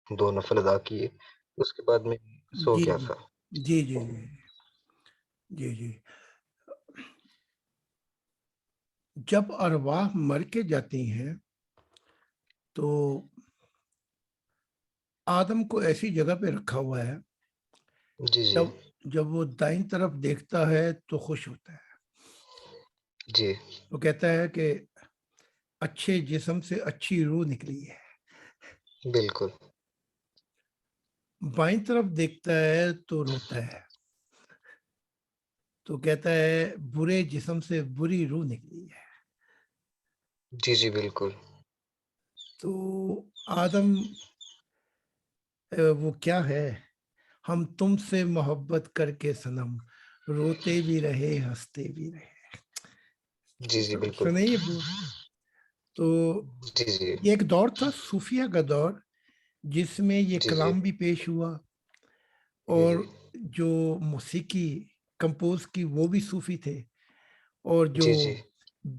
2 نفل ادا کیے، اس کے بعد میں سو جی گیا جی تھا۔ جی جی جی جی جی جب ارواح مر کے جاتی ہیں تو آدم کو ایسی جگہ پہ رکھا ہوا ہے، جی جی جب وہ دائیں طرف دیکھتا ہے تو خوش ہوتا ہے۔ جی وہ کہتا ہے کہ اچھے جسم سے اچھی روح نکلی ہے۔ بالکل بائیں طرف دیکھتا ہے تو روتا ہے، تو کہتا ہے برے جسم سے بری روح نکلی ہے۔ جی جی بالکل تو آدم وہ کیا ہے، ہم تم سے محبت کر کے صنم روتے بھی رہے ہنستے بھی رہے۔ جی جی بالکل سنیں تو جی جی یہ ایک دور تھا صوفیہ کا دور، جس میں یہ جی جی کلام بھی پیش ہوا، جی اور جی جو موسیقی کمپوز کی وہ بھی صوفی تھے، اور جو جی جی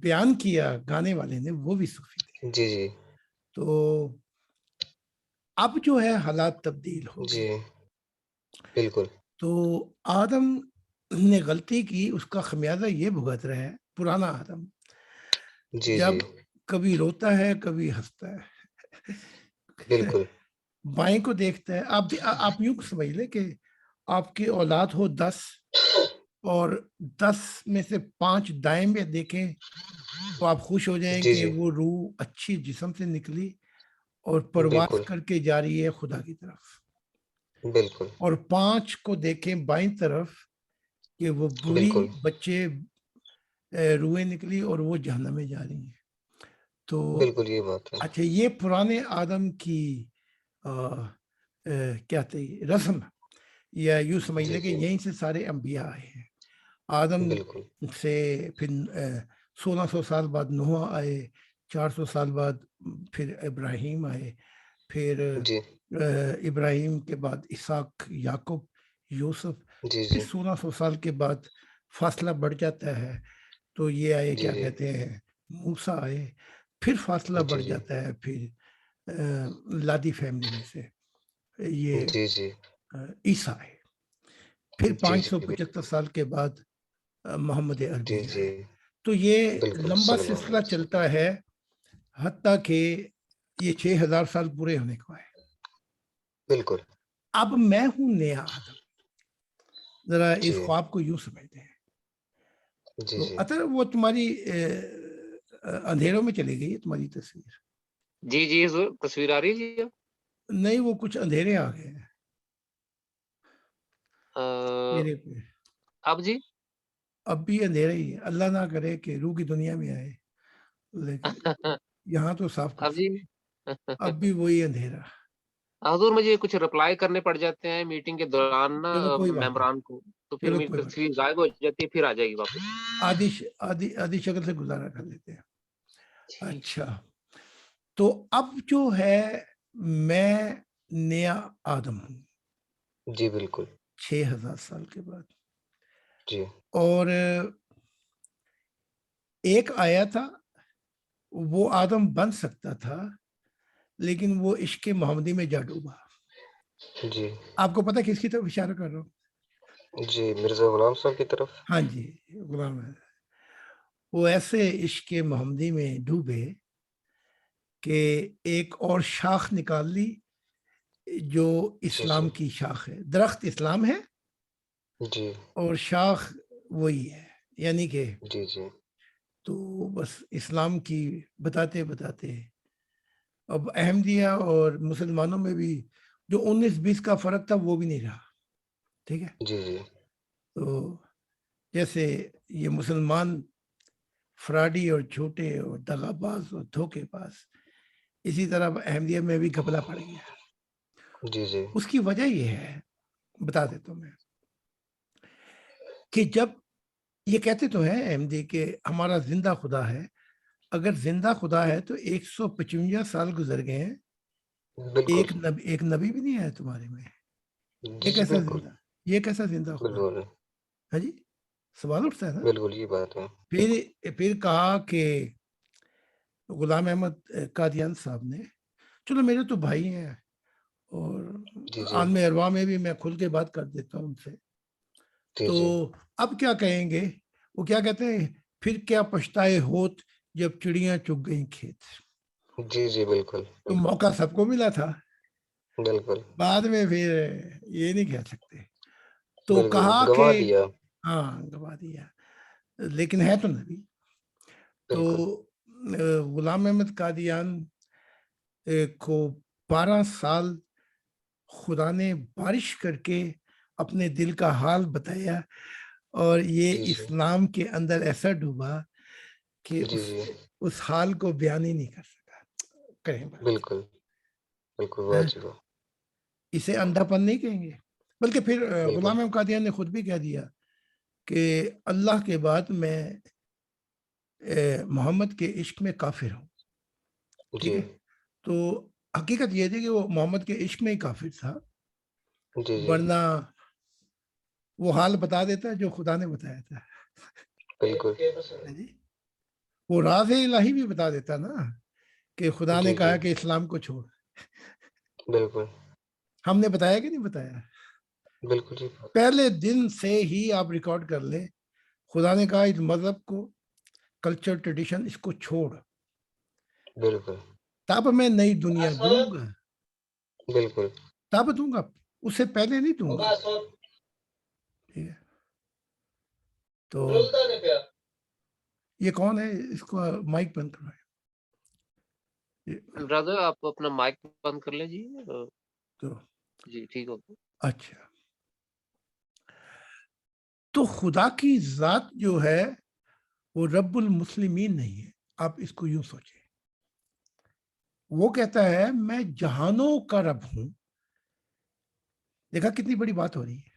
بیان کیا گانے والے نے وہ بھی صوفی تھے۔ جی جی تو اب جو ہے حالات تبدیل ہو جی گئے۔ بالکل تو آدم نے غلطی کی، اس کا خمیازہ یہ بھگت رہا ہے پرانا آدم، جی جب جی کبھی روتا ہے کبھی ہنستا ہے، بالکل بائیں کو دیکھتا ہے۔ آپ یوں سمجھ لیں کہ آپ کی اولاد ہو 10 اور 10 میں سے 5 دائیں میں دیکھیں تو آپ خوش ہو جائیں جی کہ جی وہ روح اچھی جسم سے نکلی اور پرواز بالکل کر کے جا رہی ہے خدا کی طرف، بالکل اور 5 کو دیکھیں بائیں طرف کہ وہ بری بالکل بچے روحیں نکلی اور وہ جہنم میں جا رہی ہیں۔ تو بالکل یہ بات ہے۔ اچھا، یہ پرانے آدم کی کیا تھی رسم، یا یوں سمجھ جی لیں کہ جی یہیں سے سارے انبیاء آئے ہیں۔ آدم بالکل سے پھر 1600 سال بعد نوح آئے، 400 سال بعد پھر ابراہیم آئے، پھر جی ابراہیم کے بعد اسحاق، یعقوب، یوسف، جی پھر جی 1600 سال کے بعد فاصلہ بڑھ جاتا ہے تو یہ آئے، جی کیا جی کہتے ہیں، موسیٰ آئے، پھر فاصلہ جی بڑھ جی جاتا ہے، پھر لادی فیملی میں سے یہ جی جی عیسیٰ آئے، پھر جی جی 575 سال کے بعد محمد جی عربی جی آئے۔ تو یہ بالکل لمبا صلی اللہ علیہ سلسلہ وسلم۔ چلتا ہے حتیٰ کہ یہ 6000 سال پورے ہونے کو ہے۔ بالکل اب میں ہوں نیا آدم، ذرا اس جی خواب کو یوں سمجھتے ہیں۔ جی تو جی اطہر وہ تمہاری اندھیروں میں چلی گئی ہے تمہاری تصویر، جی جی تصویر آ رہی ہے جی؟ نہیں وہ کچھ اندھیرے آ گئے ہیں آ، میرے پہ، اب جی اب بھی اندھیرا ہی ہے۔ اللہ نہ کرے کہ روح کی دنیا میں آئے، لیکن یہاں تو صاف کر اب جی سکتے، اب بھی وہی اندھیرا۔ حضور مجھے کچھ رپلائی کرنے پڑ جاتے ہیں میٹنگ کے دوران نا چلو کوئی بات نہیں، ممبران کو، تو پھر چلو میری کوئی بات تصویر غائب ہو جاتی ہے، پھر آ جائے گی واپس۔ نہیں، آدھی شکل سے گزارا کر لیتے ہیں۔ ٹھیک اچھا، تو اب جو ہے میں نیا آدم ہوں جی بالکل 6000 سال کے بعد، جی اور ایک آیا تھا، وہ آدم بن سکتا تھا لیکن وہ عشق محمدی میں جا ڈوبا۔ جی آپ کو پتا کس کی طرف اشارہ کر رہا ہوں؟ جی مرزا غلام صاحب کی طرف۔ ہاں جی، غلام ہے۔ وہ ایسے عشق محمدی میں ڈوبے کہ ایک اور شاخ نکال لی جو جی جی اسلام کی شاخ ہے۔ درخت اسلام ہے جی اور شاخ وہی ہے، یعنی کہ جی جی تو بس اسلام کی بتاتے بتاتے اب احمدیہ اور مسلمانوں میں بھی جو 19-20 کا فرق تھا وہ بھی نہیں رہا۔ ٹھیک ہے، جی جی تو جیسے یہ مسلمان فراڈی اور جھوٹے اور دغا باز اور دھوکے باز، اسی طرح احمدیہ میں بھی گھپلا پڑ گیا۔ جی جی اس کی وجہ یہ ہے، بتا دیتا ہوں میں، کہ جب یہ کہتے تو ہیں احمدی کہ ہمارا زندہ خدا ہے، اگر زندہ خدا ہے تو 155 سال گزر گئے ہیں، بالکل ایک نبی بھی نہیں آیا تمہارے میں، جی یہ جی کیسا بالکل زندہ، یہ کیسا زندہ خدا؟ بالکل ہاں جی، سوال اٹھتا ہے نا۔ بالکل یہ بات ہے۔ پھر کہا کہ غلام احمد قادیان صاحب نے، چلو میرے تو بھائی ہیں جی جی عالم ارواح میں بھی میں کھل کے بات کر دیتا ہوں ان سے. جی تو جی اب کیا کہیں گے, وہ کیا کہتے ہیں, پھر کیا پچھتائے ہوت جب چڑیاں چگ گئیں کھیت. جی جی بالکل تو موقع سب کو ملا تھا, بالکل بعد میں پھر یہ نہیں کہہ سکتے. تو بالکل کہا کہ گوا دیا. ہاں گوا دیا, لیکن ہے تو نبی. تو بالکل غلام احمد قادیان کو 12 سال خدا نے بارش کر کے اپنے دل کا حال بتایا, اور یہ جی جی اسلام کے اندر ایسا ڈوبا کہ جی جی اس حال کو بیان ہی نہیں کر سکا. کریں بات, بالکل بالکل واجب. اسے اندھا پن نہیں کہیں گے, بلکہ پھر بالکل غلام احمد قادیان نے خود بھی کہہ دیا کہ اللہ کے بعد میں محمد کے عشق میں کافر ہوں. ٹھیک جی ہے, تو حقیقت یہ تھی کہ وہ محمد کے عشق میں ہی کافر تھا, جی جی ورنہ وہ حال بتا دیتا جو خدا نے بتایا تھا. بالکل جی, وہ راز الہی بھی بتا دیتا نا کہ خدا نے جی کہا جی کہ اسلام کو چھوڑ. بالکل ہم نے بتایا کہ نہیں بتایا؟ بالکل جی پہلے دن سے ہی آپ ریکارڈ کر لیں, خدا نے کہا اس مذہب کو, کلچر ٹریڈیشن, اس کو چھوڑ, بالکل تب میں نئی دنیا دوں گا, بالکل تب دوں گا, اس سے پہلے نہیں دوں گا. ٹھیک ہے, تو یہ کون ہے, اس کو مائک بند کروائے. برادر آپ اپنا مائک بند کر لیں جی. تو جی ٹھیک ہو. اچھا, تو خدا کی ذات جو ہے وہ رب المسلمین نہیں ہے. آپ اس کو یوں سوچیں, وہ کہتا ہے میں جہانوں کا رب ہوں. دیکھا کتنی بڑی بات ہو رہی ہے.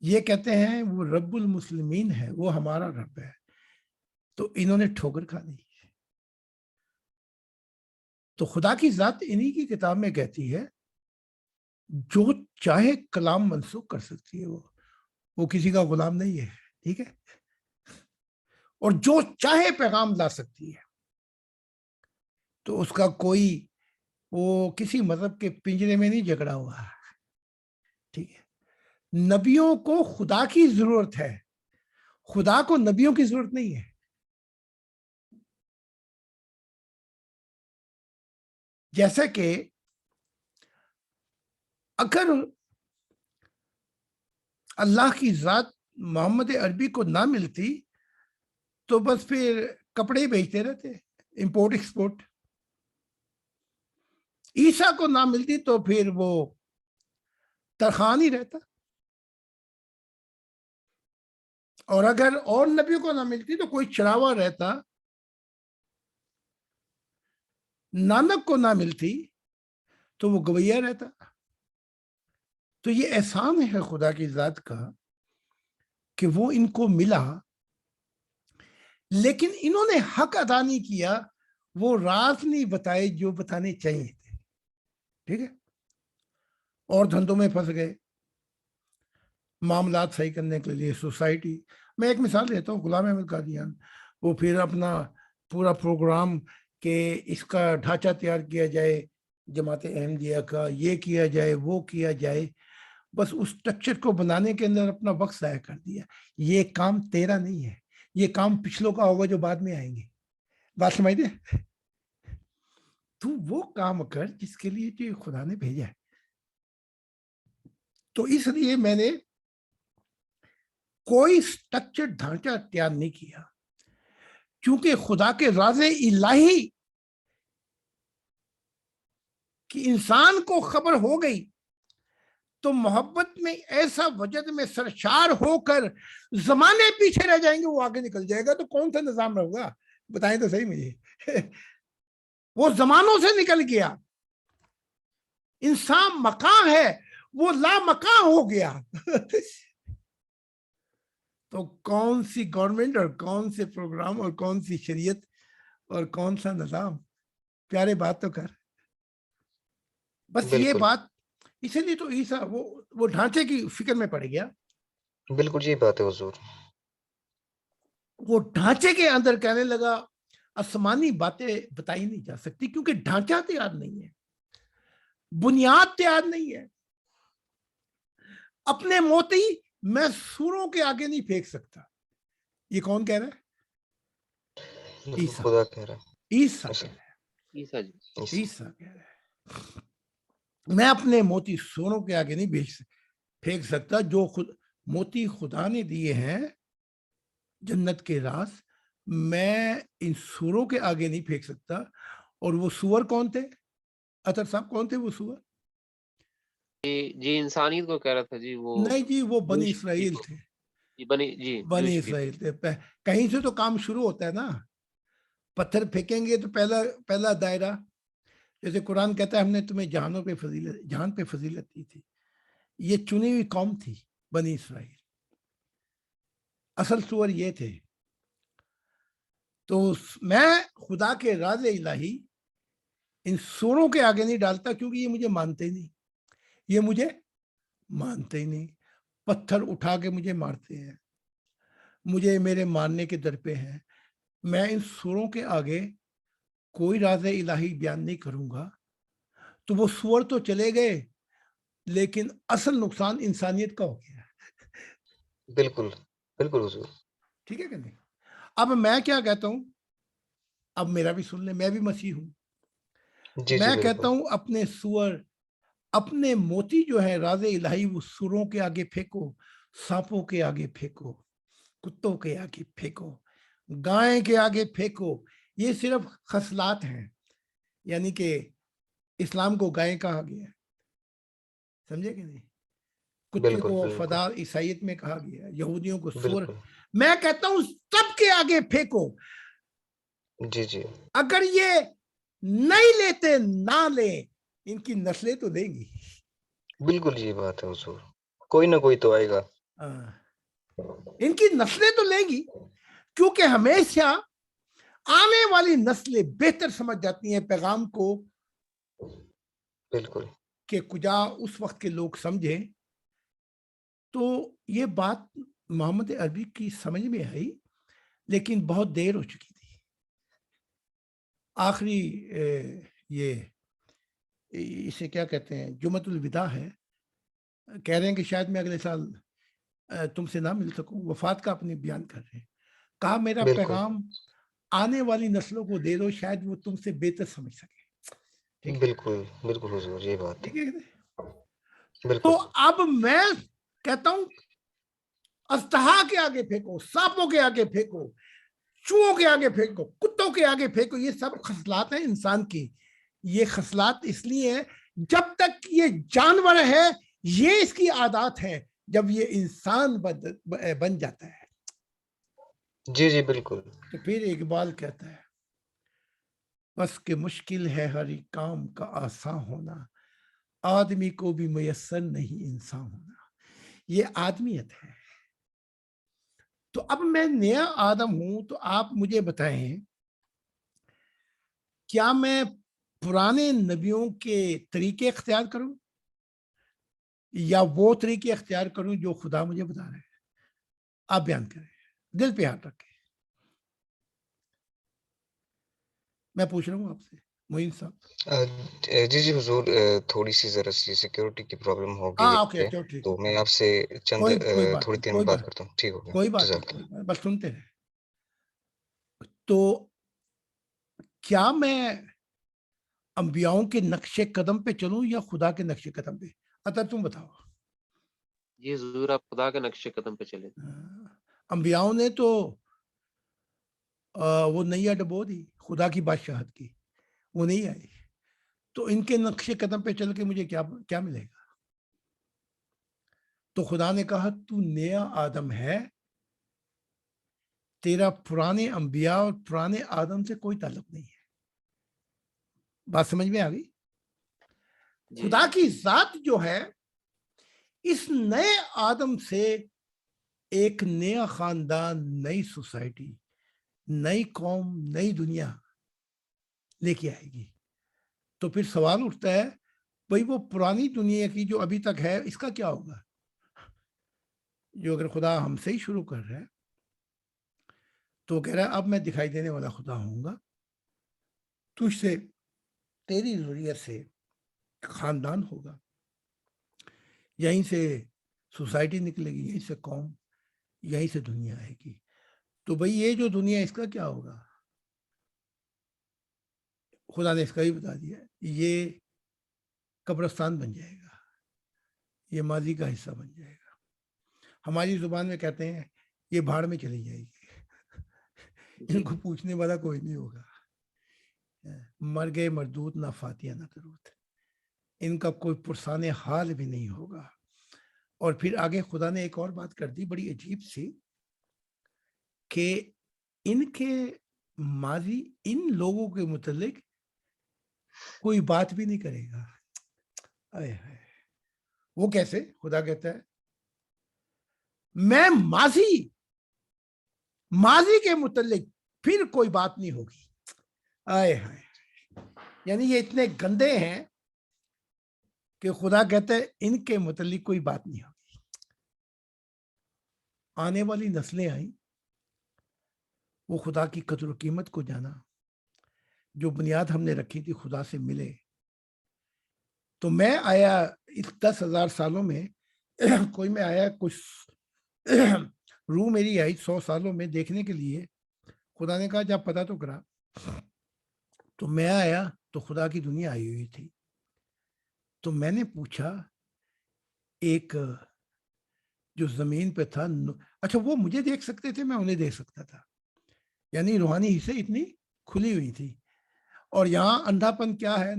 یہ کہتے ہیں وہ رب المسلمین ہے, وہ ہمارا رب ہے, تو انہوں نے ٹھوکر کھا دی. تو خدا کی ذات انہی کی کتاب میں کہتی ہے جو چاہے کلام منسوخ کر سکتی ہے, وہ کسی کا غلام نہیں ہے. ٹھیک ہے, اور جو چاہے پیغام لا سکتی ہے, تو اس کا کوئی وہ کسی مذہب کے پنجرے میں نہیں جکڑا ہوا. ٹھیک ہے, نبیوں کو خدا کی ضرورت ہے, خدا کو نبیوں کی ضرورت نہیں ہے. جیسے کہ اگر اللہ کی ذات محمد عربی کو نہ ملتی تو بس پھر کپڑے ہی بیچتے رہتے, امپورٹ ایکسپورٹ. عیسیٰ کو نہ ملتی تو پھر وہ ترخان ہی رہتا, اور اگر اور نبیوں کو نہ ملتی تو کوئی چڑھاوا رہتا. نانک کو نہ ملتی تو وہ گویا رہتا. تو یہ احسان ہے خدا کی ذات کا کہ وہ ان کو ملا, لیکن انہوں نے حق ادا نہیں کیا, وہ راز نہیں بتائے جو بتانے چاہیے تھے. ٹھیک ہے, اور دھندوں میں پھنس گئے, معاملات صحیح کرنے کے لیے سوسائٹی. میں ایک مثال دیتا ہوں, غلام احمد قادیان, وہ پھر اپنا پورا پروگرام کہ اس کا ڈھانچہ تیار کیا جائے جماعت احمدیہ کا, یہ کیا جائے وہ کیا جائے, بس اس اسٹرکچر کو بنانے کے اندر اپنا وقت ضائع کر دیا. یہ کام تیرا نہیں ہے, یہ کام پچھلوں کا ہوگا جو بعد میں آئیں گے. بات سمجھ دے, تو وہ کام کر جس کے لیے جو خدا نے بھیجا ہے. تو اس لیے میں نے کوئی اسٹرکچر ڈھانچہ تیار نہیں کیا, کیونکہ خدا کے راز الہی کہ انسان کو خبر ہو گئی تو محبت میں ایسا وجد میں سرشار ہو کر زمانے پیچھے رہ جائیں گے, وہ آگے نکل جائے گا. تو کون سا نظام رہے بتائیں تو صحیح مجھے. وہ زمانوں سے نکل گیا, انسان مکان ہے, وہ لا مکان ہو گیا. تو کون سی گورنمنٹ اور کون سے پروگرام اور کون سی شریعت اور کون سا نظام, پیارے بات تو کر. بس یہ بالکل بات, اسی لیے تو عیسیٰ وہ ڈھانچے کی فکر میں پڑ گیا. بالکل یہ بات ہے حضور. وہ ڈھانچے کے اندر کہنے لگا آسمانی باتیں بتائی نہیں جا سکتی کیونکہ ڈھانچہ تیار نہیں ہے. بنیاد تیار نہیں ہے. اپنے موتی میں سوروں کے آگے نہیں پھینک سکتا. یہ کون کہہ رہا ہے؟ عیسیٰ. خدا کہہ رہا ہے. عیسیٰ کہہ رہا ہے. عیسیٰ جی. عیسیٰ کہہ رہا ہے میں اپنے موتی سوروں کے آگے نہیں پھینک سکتا. جو موتی خدا نے دیے ہیں جنت کے راز، میں ان سوروں کے آگے نہیں پھینک سکتا. اور وہ سور کون تھے؟ اطہر صاحب کون تھے وہ سور؟ جی انسانیت کو کہہ رہا تھا جی. وہ نہیں جی، وہ بنی اسرائیل تھے. بنی اسرائیل تھے. کہیں سے تو کام شروع ہوتا ہے نا. پتھر پھینکیں گے تو پہلا دائرہ، جیسے قرآن کہتا ہے ہم نے تمہیں جہان پہ فضیلت دی تھی. یہ چنی ہوئی قوم تھی بنی اسرائیل. اصل سور یہ تھے. تو میں خدا کے راز الہی ان سوروں کے آگے نہیں ڈالتا، کیونکہ یہ مجھے مانتے ہی نہیں. یہ مجھے مانتے ہی نہیں. پتھر اٹھا کے مجھے مارتے ہیں، مجھے میرے ماننے کے در پہ ہیں. میں ان سوروں کے آگے کوئی راز الہی بیان نہیں کروں گا. تو وہ سور تو چلے گئے، لیکن اصل نقصان انسانیت کا ہو گیا. بالکل بالکل حضور. ٹھیک ہے کہ نہیں؟ اب میں کیا کہتا ہوں، اب میرا بھی سن لیں، میں بھی مسیح ہوں. میں کہتا ہوں اپنے سور، اپنے موتی جو ہے راز الہی، وہ سوروں کے آگے پھینکو، سانپوں کے آگے پھینکو، کتوں کے آگے پھینکو، گائیں کے آگے پھینکو. یہ صرف خصلات ہیں. یعنی کہ اسلام کو گائیں کہا گیا ہے، سمجھے کہ نہیں؟ کتے کو وفادار عیسائیت میں کہا گیا ہے، یہودیوں کو سور. میں کہتا ہوں سب کے آگے پھینکو. جی جی. اگر یہ نہیں لیتے نہ لیں، ان کی نسلیں تو دیں گی. بالکل یہ بات ہے حضور. کوئی نہ کوئی تو آئے گا. ان کی نسلیں تو لیں گی، کیونکہ ہمیشہ آنے والی نسلیں بہتر سمجھ جاتی ہیں پیغام کو. بالکل. کہ کجا اس وقت کے لوگ سمجھیں. تو یہ بات محمد عربی کی سمجھ میں آئی، لیکن بہت دیر ہو چکی تھی. آخری یہ اسے کیا کہتے ہیں، جمعۃ الوداع ہے. کہہ رہے ہیں کہ شاید میں اگلے سال تم سے نہ مل سکوں. وفات کا اپنے بیان کر رہے ہیں. کہا میرا پیغام آنے والی نسلوں کو دے دو، شاید وہ تم سے بہتر سمجھ سکے. بالکل بالکل حضور، یہ بات ہے. تو اب میں کہتا ہوں اژدہا کے آگے پھینکو، سانپوں کے آگے پھینکو، چوہوں کے آگے پھینکو، کتوں کے آگے پھینکو. یہ سب خصلات ہیں انسان کی. یہ خصلات اس لیے ہیں جب تک یہ جانور ہے یہ اس کی عادات ہیں، جب یہ انسان بن جاتا ہے. جی جی بالکل. تو پھر اقبال کہتا ہے بس کہ مشکل ہے ہر ایک کام کا آسان ہونا، آدمی کو بھی میسر نہیں انسان ہونا. یہ آدمیت ہے. تو اب میں نیا آدم ہوں، تو آپ مجھے بتائیں کیا میں پرانے نبیوں کے طریقے اختیار کروں یا وہ طریقے اختیار کروں جو خدا مجھے بتا رہے ہیں؟ آپ بیان کریں، دل پہ ہاتھ رکھیں. میں پوچھ رہا ہوں آپ سے معین صاحب. جی جی حضور، تھوڑی سی ذرا سی سیکیورٹی کی پرابلم ہو گئی ہے، تو میں آپ سے چند تھوڑی دیر میں بات کرتا ہوں. ٹھیک ہو گیا؟ کوئی بات نہیں، بس سنتے ہیں. تو کیا میں انبیاؤں کے نقش قدم پہ چلوں یا خدا کے نقش قدم پہ؟ اطہر تم بتاؤ. جی ضرور، آپ خدا کے نقش قدم پہ چلے. انبیاؤں نے تو وہ نیا ڈبو دی خدا کی بادشاہت کی، وہ نہیں آئی. تو ان کے نقش قدم پہ چل کے مجھے کیا ملے گا؟ تو خدا نے کہا تو نیا آدم ہے، تیرا پرانے انبیاء اور پرانے آدم سے کوئی تعلق نہیں ہے. بات سمجھ میں آ گئی؟ خدا کی ذات جو ہے اس نئے آدم سے ایک نیا خاندان، نئی سوسائٹی، نئی قوم، نئی دنیا لے کے آئے گی. تو پھر سوال اٹھتا ہے بھئی وہ پرانی دنیا کی جو ابھی تک ہے اس کا کیا ہوگا؟ جو اگر خدا ہم سے ہی شروع کر رہا ہے تو کہہ رہا ہے اب میں دکھائی دینے والا خدا ہوں گا، تجھ سے، تیری ضروریت سے خاندان ہوگا, یہیں سے سوسائٹی نکلے گی, یہیں سے قوم, یہیں سے دنیا آئے گی. تو بھئی یہ جو دنیا اس کا کیا ہوگا؟ خدا نے اس کا ہی بتا دیا, یہ قبرستان بن جائے گا, یہ ماضی کا حصہ بن جائے گا. ہماری زبان میں کہتے ہیں یہ بھاڑ میں چلی جائے گی, ان کو پوچھنے والا کوئی نہیں ہوگا. مر گئے مردود نہ فاتحہ نہ درود, ان کا کوئی پرسان حال بھی نہیں ہوگا. اور پھر آگے خدا نے ایک اور بات کر دی بڑی عجیب سی, کہ ان کے ماضی ان لوگوں کے متعلق کوئی بات بھی نہیں کرے گا. وہ کیسے؟ خدا کہتا ہے میں ماضی کے متعلق پھر کوئی بات نہیں ہوگی. یعنی یہ اتنے گندے ہیں کہ خدا کہتا ہے ان کے متعلق کوئی بات نہیں ہوگی. آنے والی نسلیں آئیں, وہ خدا کی قدر و قیمت کو جانا, جو بنیاد ہم نے رکھی تھی خدا سے ملے. تو میں آیا اس 10,000 سالوں میں, کوئی میں آیا, کچھ روح میری آئی 100 سالوں میں دیکھنے کے لیے. خدا نے کہا جب پتہ تو کرا. تو میں آیا تو خدا کی دنیا آئی ہوئی تھی. تو میں نے پوچھا, ایک جو زمین پہ تھا, اچھا وہ مجھے دیکھ سکتے تھے, میں انہیں دیکھ سکتا تھا. یعنی روحانی حصے اتنی کھلی ہوئی تھی. اور یہاں اندھا پن کیا ہے,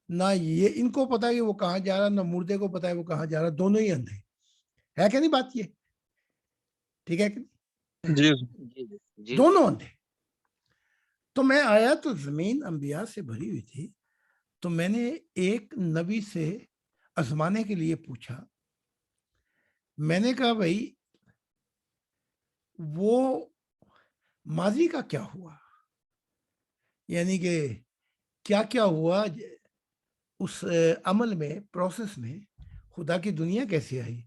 نہ یہ ان کو پتا ہے کہ وہ کہاں جا رہا, نہ مردے کو پتا ہے وہ کہاں جا رہا. دونوں ہی اندھے ہے کہ نہیں بات یہ ٹھیک ہے کہ جی, دونوں اندھے. تو میں آیا تو زمین انبیاء سے بھری ہوئی تھی. تو میں نے ایک نبی سے آزمانے کے لیے پوچھا. میں نے کہا بھائی وہ ماضی کا کیا ہوا, یعنی کہ کیا کیا ہوا اس عمل میں, پروسیس میں, خدا کی دنیا کیسے آئی.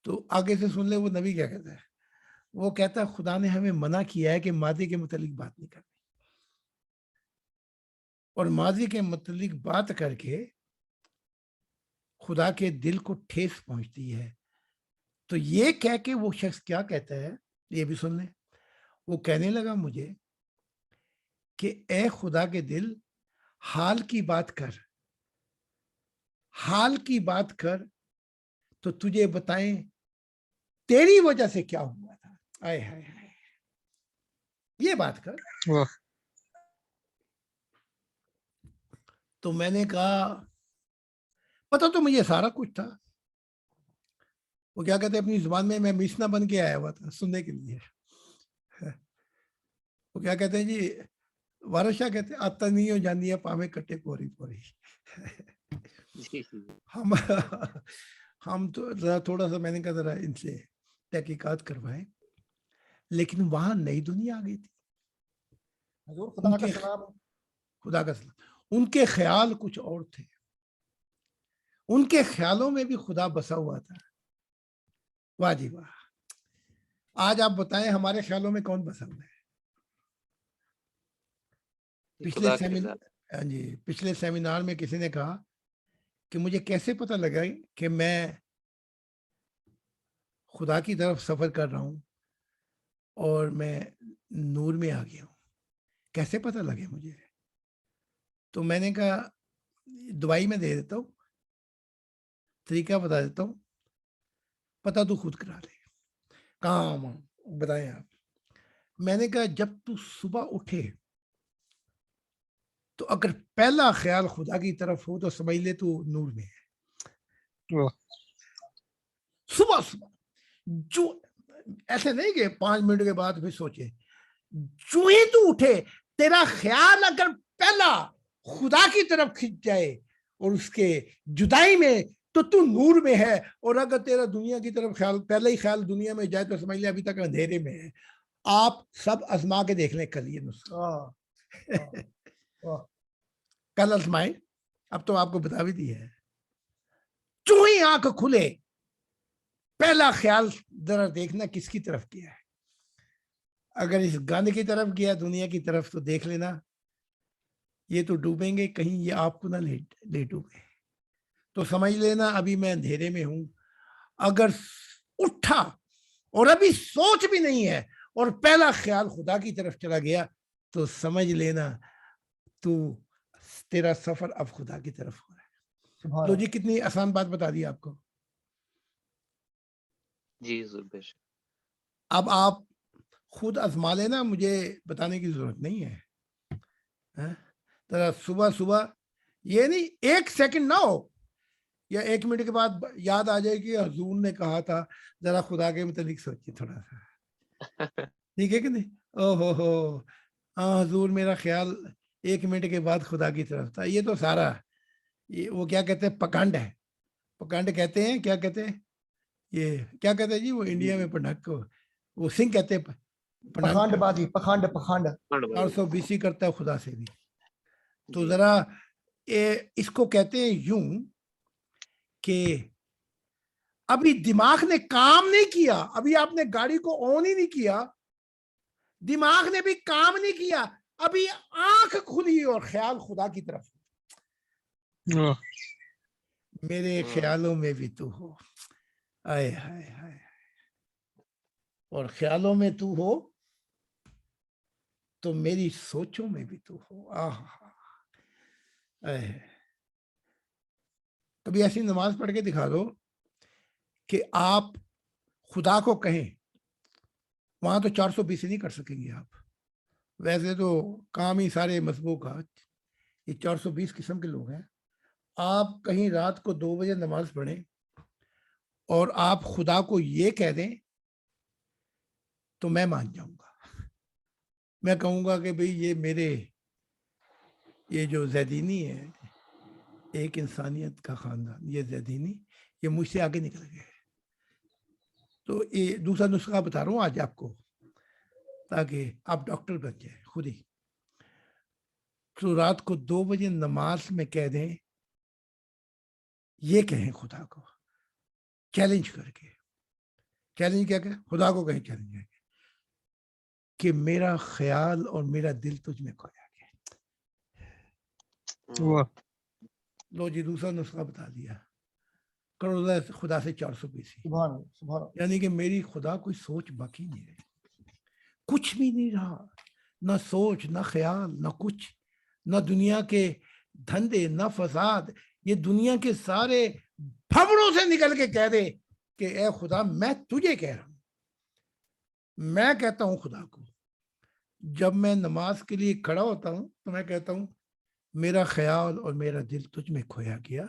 تو آگے سے سن لے وہ نبی کیا کہتا ہے. وہ کہتا ہے خدا نے ہمیں منع کیا ہے کہ ماضی کے متعلق بات نہیں کرنی, اور ماضی کے متعلق بات کر کے خدا کے دل کو ٹھیس پہنچتی ہے. تو یہ کہہ کے وہ شخص کیا کہتا ہے, یہ بھی سن لیں. وہ کہنے لگا مجھے کہ اے خدا کے دل, حال کی بات کر تو تجھے بتائیں تیری وجہ سے کیا ہوا تھا. آئے ہائے ہائے, یہ بات کر. تو میں نے کہا پتہ تو مجھے سارا کچھ تھا. وہ کیا کہتے ہیں اپنی زبان میں میسنا بن کے آیا ہوا تھا سننے کے لیے. وہ کیا کہتے ہیں جی, وارث شاہ کہتے ہیں آتا نہیں ہو جانی ہے پاوے کٹے پوری پوری. ہم تو ذرا تھوڑا سا, میں نے کہا ذرا ان سے تحقیقات کروائیں. لیکن وہاں نئی دنیا آ گئی تھی. حضور خدا کا سلام. ان کے خیال کچھ اور تھے. ان کے خیالوں میں بھی خدا بسا ہوا تھا. واہ جی واہ. آج آپ بتائیں ہمارے خیالوں میں کون بسا ہوا ہے؟ پچھلے سیمینار میں کسی نے کہا کہ مجھے کیسے پتہ لگا کہ میں خدا کی طرف سفر کر رہا ہوں اور میں نور میں آ گیا ہوں, کیسے پتہ لگے مجھے؟ تو میں نے کہا دوائی میں دے دیتا ہوں, طریقہ بتا دیتا ہوں, پتہ تو خود کرا لے. کام بتائیں آپ. میں نے کہا جب تو صبح اٹھے تو اگر پہلا خیال خدا کی طرف ہو تو سمجھ لے تو نور میں ہے. صبح جو ایسے نہیں کہ 5 منٹ کے بعد بھی سوچے, جو ہی تو اٹھے تیرا خیال اگر پہلا خدا کی طرف کھنچ جائے اور اس کے جدائی میں تو نور میں ہے. اور اگر تیرا دنیا کی طرف خیال, پہلا ہی خیال دنیا میں جائے تو سمجھ لے ابھی تک اندھیرے میں ہے. آپ سب آزما کے دیکھ لیں کل یہ نسخہ. کل آزمائیں, اب تو آپ کو بتا بھی دی ہے. جو ہی آنکھ کھلے پہلا خیال ذرا دیکھنا کس کی طرف کیا ہے. اگر اس گند کی طرف گیا دنیا کی طرف تو دیکھ لینا یہ تو ڈوبیں گے, کہیں یہ آپ کو نہ لے ڈوبے. تو سمجھ لینا ابھی میں اندھیرے میں ہوں. اگر اٹھا اور ابھی سوچ بھی نہیں ہے اور پہلا خیال خدا کی طرف چلا گیا تو سمجھ لینا تیرا سفر اب خدا کی طرف ہو رہا ہے. تو جی کتنی آسان بات بتا دی آپ کو. جی حضور بے شک. اب آپ خود آزما لینا, مجھے بتانے کی ضرورت نہیں ہے. ذرا صبح صبح یہ نہیں 1 سیکنڈ نہ ہو یا 1 منٹ کے بعد یاد آ جائے کہ حضور نے کہا تھا, ذرا خدا کے متعلق سوچیے تھوڑا سا, ٹھیک ہے کہ نہیں. او ہو ہاں حضور میرا خیال 1 منٹ کے بعد خدا کی طرف تھا. یہ تو سارا وہ کیا کہتے ہیں پکھنڈ ہے. پکھنڈ کہتے ہیں, کیا کہتے ہیں, یہ کیا کہتے ہیں جی وہ انڈیا میں پنڈک کو وہ سنگھ کہتے ہیں پکھنڈ بازی. پکھنڈ 420 کرتا ہے خدا سے بھی. تو ذرا اس کو کہتے ہیں یوں کہ ابھی دماغ نے کام نہیں کیا, ابھی آپ نے گاڑی کو آن ہی نہیں کیا, دماغ نے بھی کام نہیں کیا, ابھی آنکھ کھلی اور خیال خدا کی طرف. میرے خیالوں میں بھی تو ہو, آئے ہائے ہائے, اور خیالوں میں تو ہو تو میری سوچوں میں بھی تو ہو. کبھی ایسی نماز پڑھ کے دکھا دو کہ آپ خدا کو کہیں, وہاں تو 420 نہیں کر سکیں گے آپ. ویسے تو کام ہی سارے مذہبوں کا, یہ 420 قسم کے لوگ ہیں. آپ کہیں رات کو 2 بجے نماز پڑھیں اور آپ خدا کو یہ کہہ دیں تو میں مان جاؤں گا. میں کہوں گا کہ بھئی یہ میرے یہ جو زیدینی ہے, ایک انسانیت کا خاندان, یہ زیدینی یہ مجھ سے آگے نکل گئے. تو یہ دوسرا نسخہ بتا رہا ہوں آج آپ کو تاکہ آپ ڈاکٹر بن جائیں خود ہی. تو رات کو 2 بجے نماز میں کہہ دیں, یہ کہیں خدا کو چیلنج کر کے. چیلنج کیا کہ خدا کو کہیں چیلنج کر کے کہ میرا خیال اور میرا دل تجھ میں کھویا گیا. لو جی دوسرا نسخہ بتا دیا, کرو خدا سے 420. یعنی کہ میری خدا کوئی سوچ باقی نہیں رہی, کچھ بھی نہیں رہا, نہ سوچ نہ خیال نہ کچھ, نہ دنیا کے دھندے نہ فساد. یہ دنیا کے سارے بھنوروں سے نکل کے کہہ دے کہ اے خدا میں تجھے کہہ رہا ہوں. میں کہتا ہوں خدا کو, جب میں نماز کے لیے کھڑا ہوتا ہوں تو میں کہتا ہوں میرا خیال اور میرا دل تجھ میں کھویا گیا.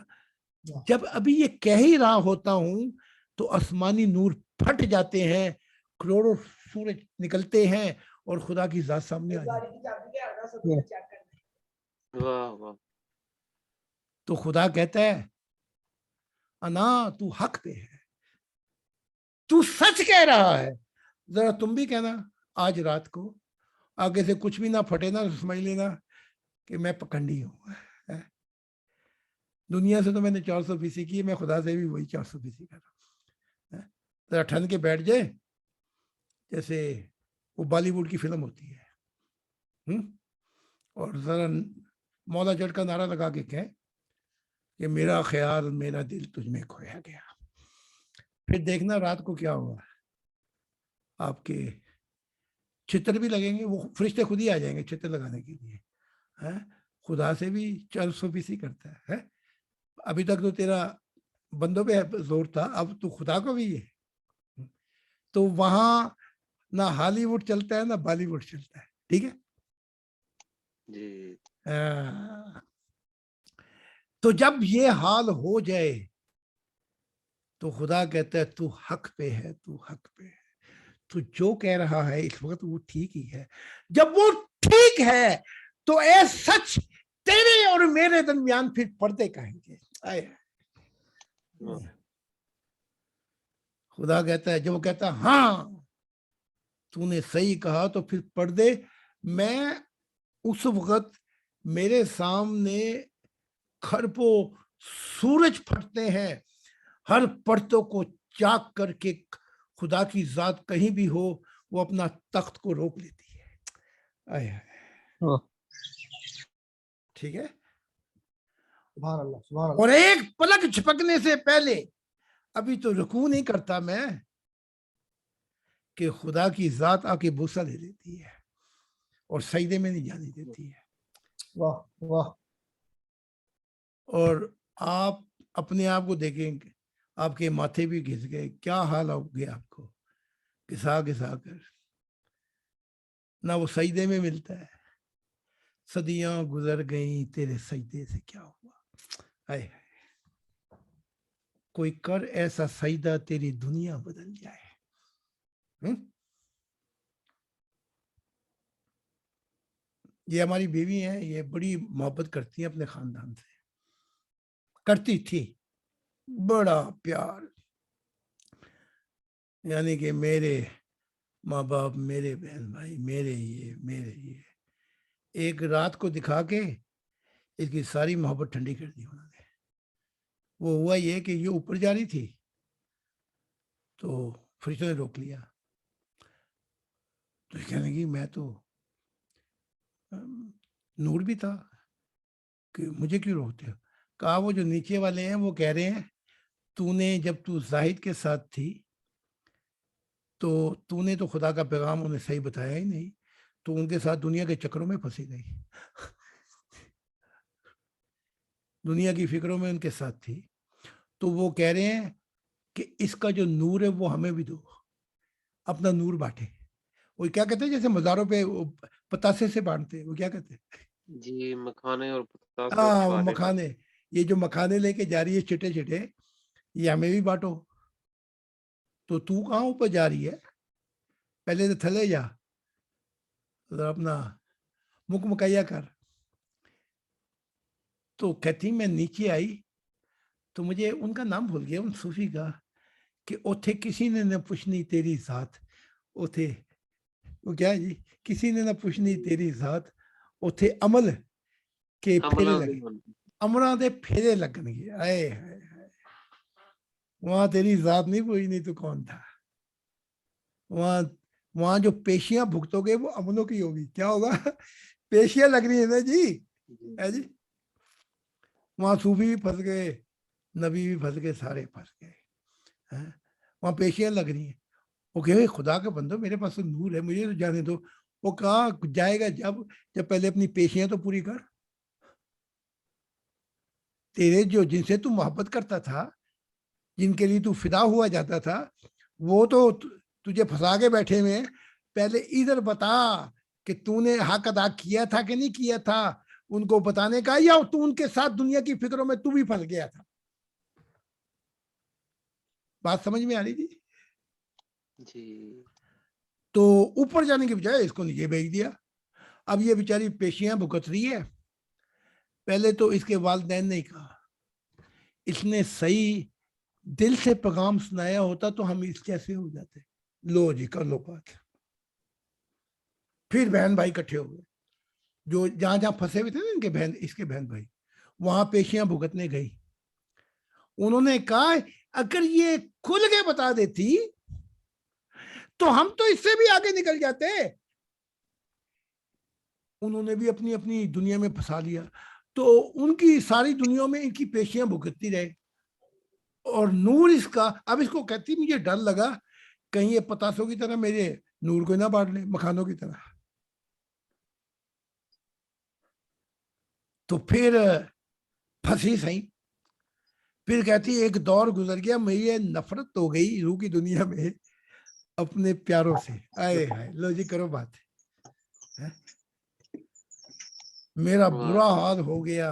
جب ابھی یہ کہہ ہی رہا ہوتا ہوں تو آسمانی نور پھٹ جاتے ہیں, کروڑوں سورج نکلتے ہیں اور خدا کی ذات سامنے آ جاتی ہے. تو خدا کہتا ہے انا تو حق پہ ہے, تو سچ کہہ رہا ہے. ذرا تم بھی کہنا آج رات کو آگے سے کچھ بھی نہ پھٹے نا, سمجھ لینا کہ میں پکھنڈی ہوں. دنیا سے تو میں نے 420 کی, میں خدا سے بھی وہی 420 کر رہا ہوں. ذرا ٹھن کے بیٹھ جائے جیسے وہ بالی ووڈ کی فلم ہوتی ہے, اور ذرا مولا جٹ کا نعرہ لگا کے کہیں کہ میرا خیال میرا دل تجھ میں کھویا گیا. پھر دیکھنا رات کو کیا ہوا, آپ کے چھتر بھی لگیں گے, وہ فرشتے خود ہی آ جائیں گے چھتر لگانے کے لیے. خدا سے بھی 420 کرتا ہے. ابھی تک تو تیرا بندوں پہ زور تھا, اب تو خدا کو بھی ہے. تو وہاں نہ ہالی ووڈ چلتا ہے نہ بالی ووڈ چلتا ہے. ٹھیک ہے جی. تو جب یہ حال ہو جائے تو خدا کہتا ہے تو حق پہ ہے, تو حق پہ ہے, تو جو کہہ رہا ہے اس وقت وہ ٹھیک ہی ہے. جب وہ ٹھیک ہے تو اے سچ تیرے اور میرے درمیان پھر پردے کہیں گے. خدا کہتا ہے, جب وہ کہتا ہے ہاں تو نے صحیح کہا, تو پھر پردے, میں اس وقت میرے سامنے کھربوں سورج پھٹتے ہیں, ہر پرتوں کو چاک کر کے خدا کی ذات کہیں بھی ہو وہ اپنا تخت کو روک لیتی ہے. ٹھیک ہے, اور ایک پلک جھپکنے سے پہلے ابھی تو رکوع نہیں کرتا میں کہ خدا کی ذات آ کے بوسہ لے لیتی ہے اور سجدے میں نہیں جانے دیتی ہے. واہ واہ. اور آپ اپنے آپ کو دیکھیں کہ آپ کے ماتھے بھی گھس گئے, کیا حال ہو گیا آپ کو گھسا گھسا کر. نہ وہ سجدے میں ملتا ہے. صدیاں گزر گئیں تیرے سجدے سے کیا ہوا. ہائے کوئی کر ایسا سجدہ تیری دنیا بدل جائے. یہ ہماری بیوی ہیں, یہ بڑی محبت کرتی ہیں اپنے خاندان سے, کرتی تھی بڑا پیار. یعنی کہ میرے ماں باپ, میرے بہن بھائی, میرے یہ ایک رات کو دکھا کے اس کی ساری محبت ٹھنڈی کر دی انہوں نے. وہ ہوا یہ کہ یہ اوپر جا رہی تھی تو فرشتوں نے روک لیا. تو کہنے لگی میں تو نور بھی تھا کہ مجھے کیوں روکتے ہو. کہا وہ جو نیچے والے ہیں وہ کہہ رہے ہیں تو نے جب تو زاہد کے ساتھ تھی تو نے تو خدا کا پیغام انہیں صحیح بتایا ہی نہیں, تو ان کے ساتھ دنیا کے چکروں میں پھنسی گئی, دنیا کی فکروں میں ان کے ساتھ تھی. تو وہ کہہ رہے ہیں کہ اس کا جو نور ہے وہ ہمیں بھی دو, اپنا نور بانٹے. وہ کیا کہتے ہیں جیسے مزاروں پہ پتاسے سے بانٹتے, وہ کیا کہتے ہیں جی مکھانے اور پتاسے مکھانے. یہ جو مکھانے لے کے جا رہی ہے چھٹے چھٹے, یہ ہمیں بھی بانٹو. تو کہاں اوپر جا رہی ہے, پہلے تو تھلے جا, اپنا مک مکیا کر. تو کہتی میں نیچے آئی تو مجھے ان کا نام بھول گیا ان صوفی کا, کہ اوتھے کسی نے نہ پوچھنی تیری ذات, اوتھے وہ کیا جی, کسی نے نہ پوچھنی تیری ذات, اوتھے عمل کے پھیرے لگے, امراں دے پھیرے لگن گے. آئے وہاں تیری ذات نہیں پوچھنی تو کون تھا, وہاں جو پیشیاں بھگتو گے وہ عملوں کی ہوگی. کیا ہوگا, پیشیاں لگ رہی ہیں نا جی, ہے جی. وہاں صوفی بھی پھنس گئے, نبی بھی پھنس گئے, سارے پھنس گئے. وہاں پیشیاں لگ رہی ہیں. وہ کہ خدا کا بندو میرے پاس تو نور ہے, مجھے تو جانے دو. وہ کہاں جائے گا جب پہلے اپنی پیشیاں تو پوری کر. تیرے جن سے تو محبت کرتا تھا, جن کے لیے تو فدا ہوا جاتا تھا, وہ تو تجھے پھنسا کے بیٹھے ہوئے. پہلے ادھر بتا کہ تو نے حق ادا کیا تھا کہ نہیں کیا تھا, ان کو بتانے کا, یا تو ان کے ساتھ دنیا کی فکروں میں تو بھی پھنس گیا تھا. بات سمجھ میں آ رہی تھی جی. تو اوپر جانے کے بجائے اس کو نیچے بھیج دیا. اب یہ بیچاری پیشیاں بھگت رہی ہے. پہلے تو اس کے والدین نے کہا, اس نے صحیح دل سے پیغام سنایا ہوتا تو ہم اس جیسے ہو جاتے. لو جی کر لو بات. پھر بہن بھائی اکٹھے ہو گئے, جو جہاں پھنسے ہوئے تھے نا ان کے بہن, اس کے بہن بھائی, وہاں پیشیاں بھگتنے گئی. انہوں نے کہا اگر یہ کھل کے بتا دیتی تو ہم تو اس سے بھی آگے نکل جاتے. انہوں نے بھی اپنی اپنی دنیا میں پھنسا لیا. تو ان کی ساری دنیا میں ان کی پیشیاں بھگتتی رہے, اور نور اس کا. اب اس کو کہتی مجھے ڈر لگا کہیں یہ پتاسوں کی طرح میرے نور کو نہ بانٹ لے, مکھانوں کی طرح. تو پھر پھنسی صحیح. پھر کہتی ایک دور گزر گیا, میری نفرت ہو گئی روح کی دنیا میں اپنے پیاروں سے. آئے ہائے, لو جی کرو بات. میرا برا حال ہو گیا.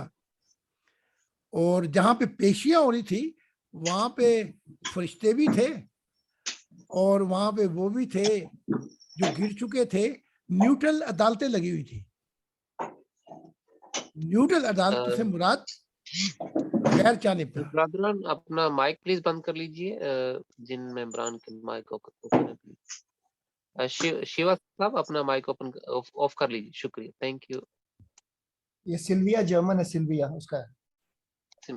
اور جہاں پہ پیشیاں ہو رہی تھی وہاں پہ فرشتے بھی تھے, اور وہاں پہ وہ بھی تھے جو گر چکے تھے. نیوٹرل عدالتیں لگی ہوئی تھی. نیوٹرل عدالت سے مراد غیر جانب تھا. برادران اپنا مائک پلیز بند کر لیجئے, جن ممبران کے مائک اوپن ہے. شیوا صاحب اپنا مائک آف کر لیجیے, شکریہ, تھینک یو. یہ سلویا جرمن ہے, سلویا اس کا ہے.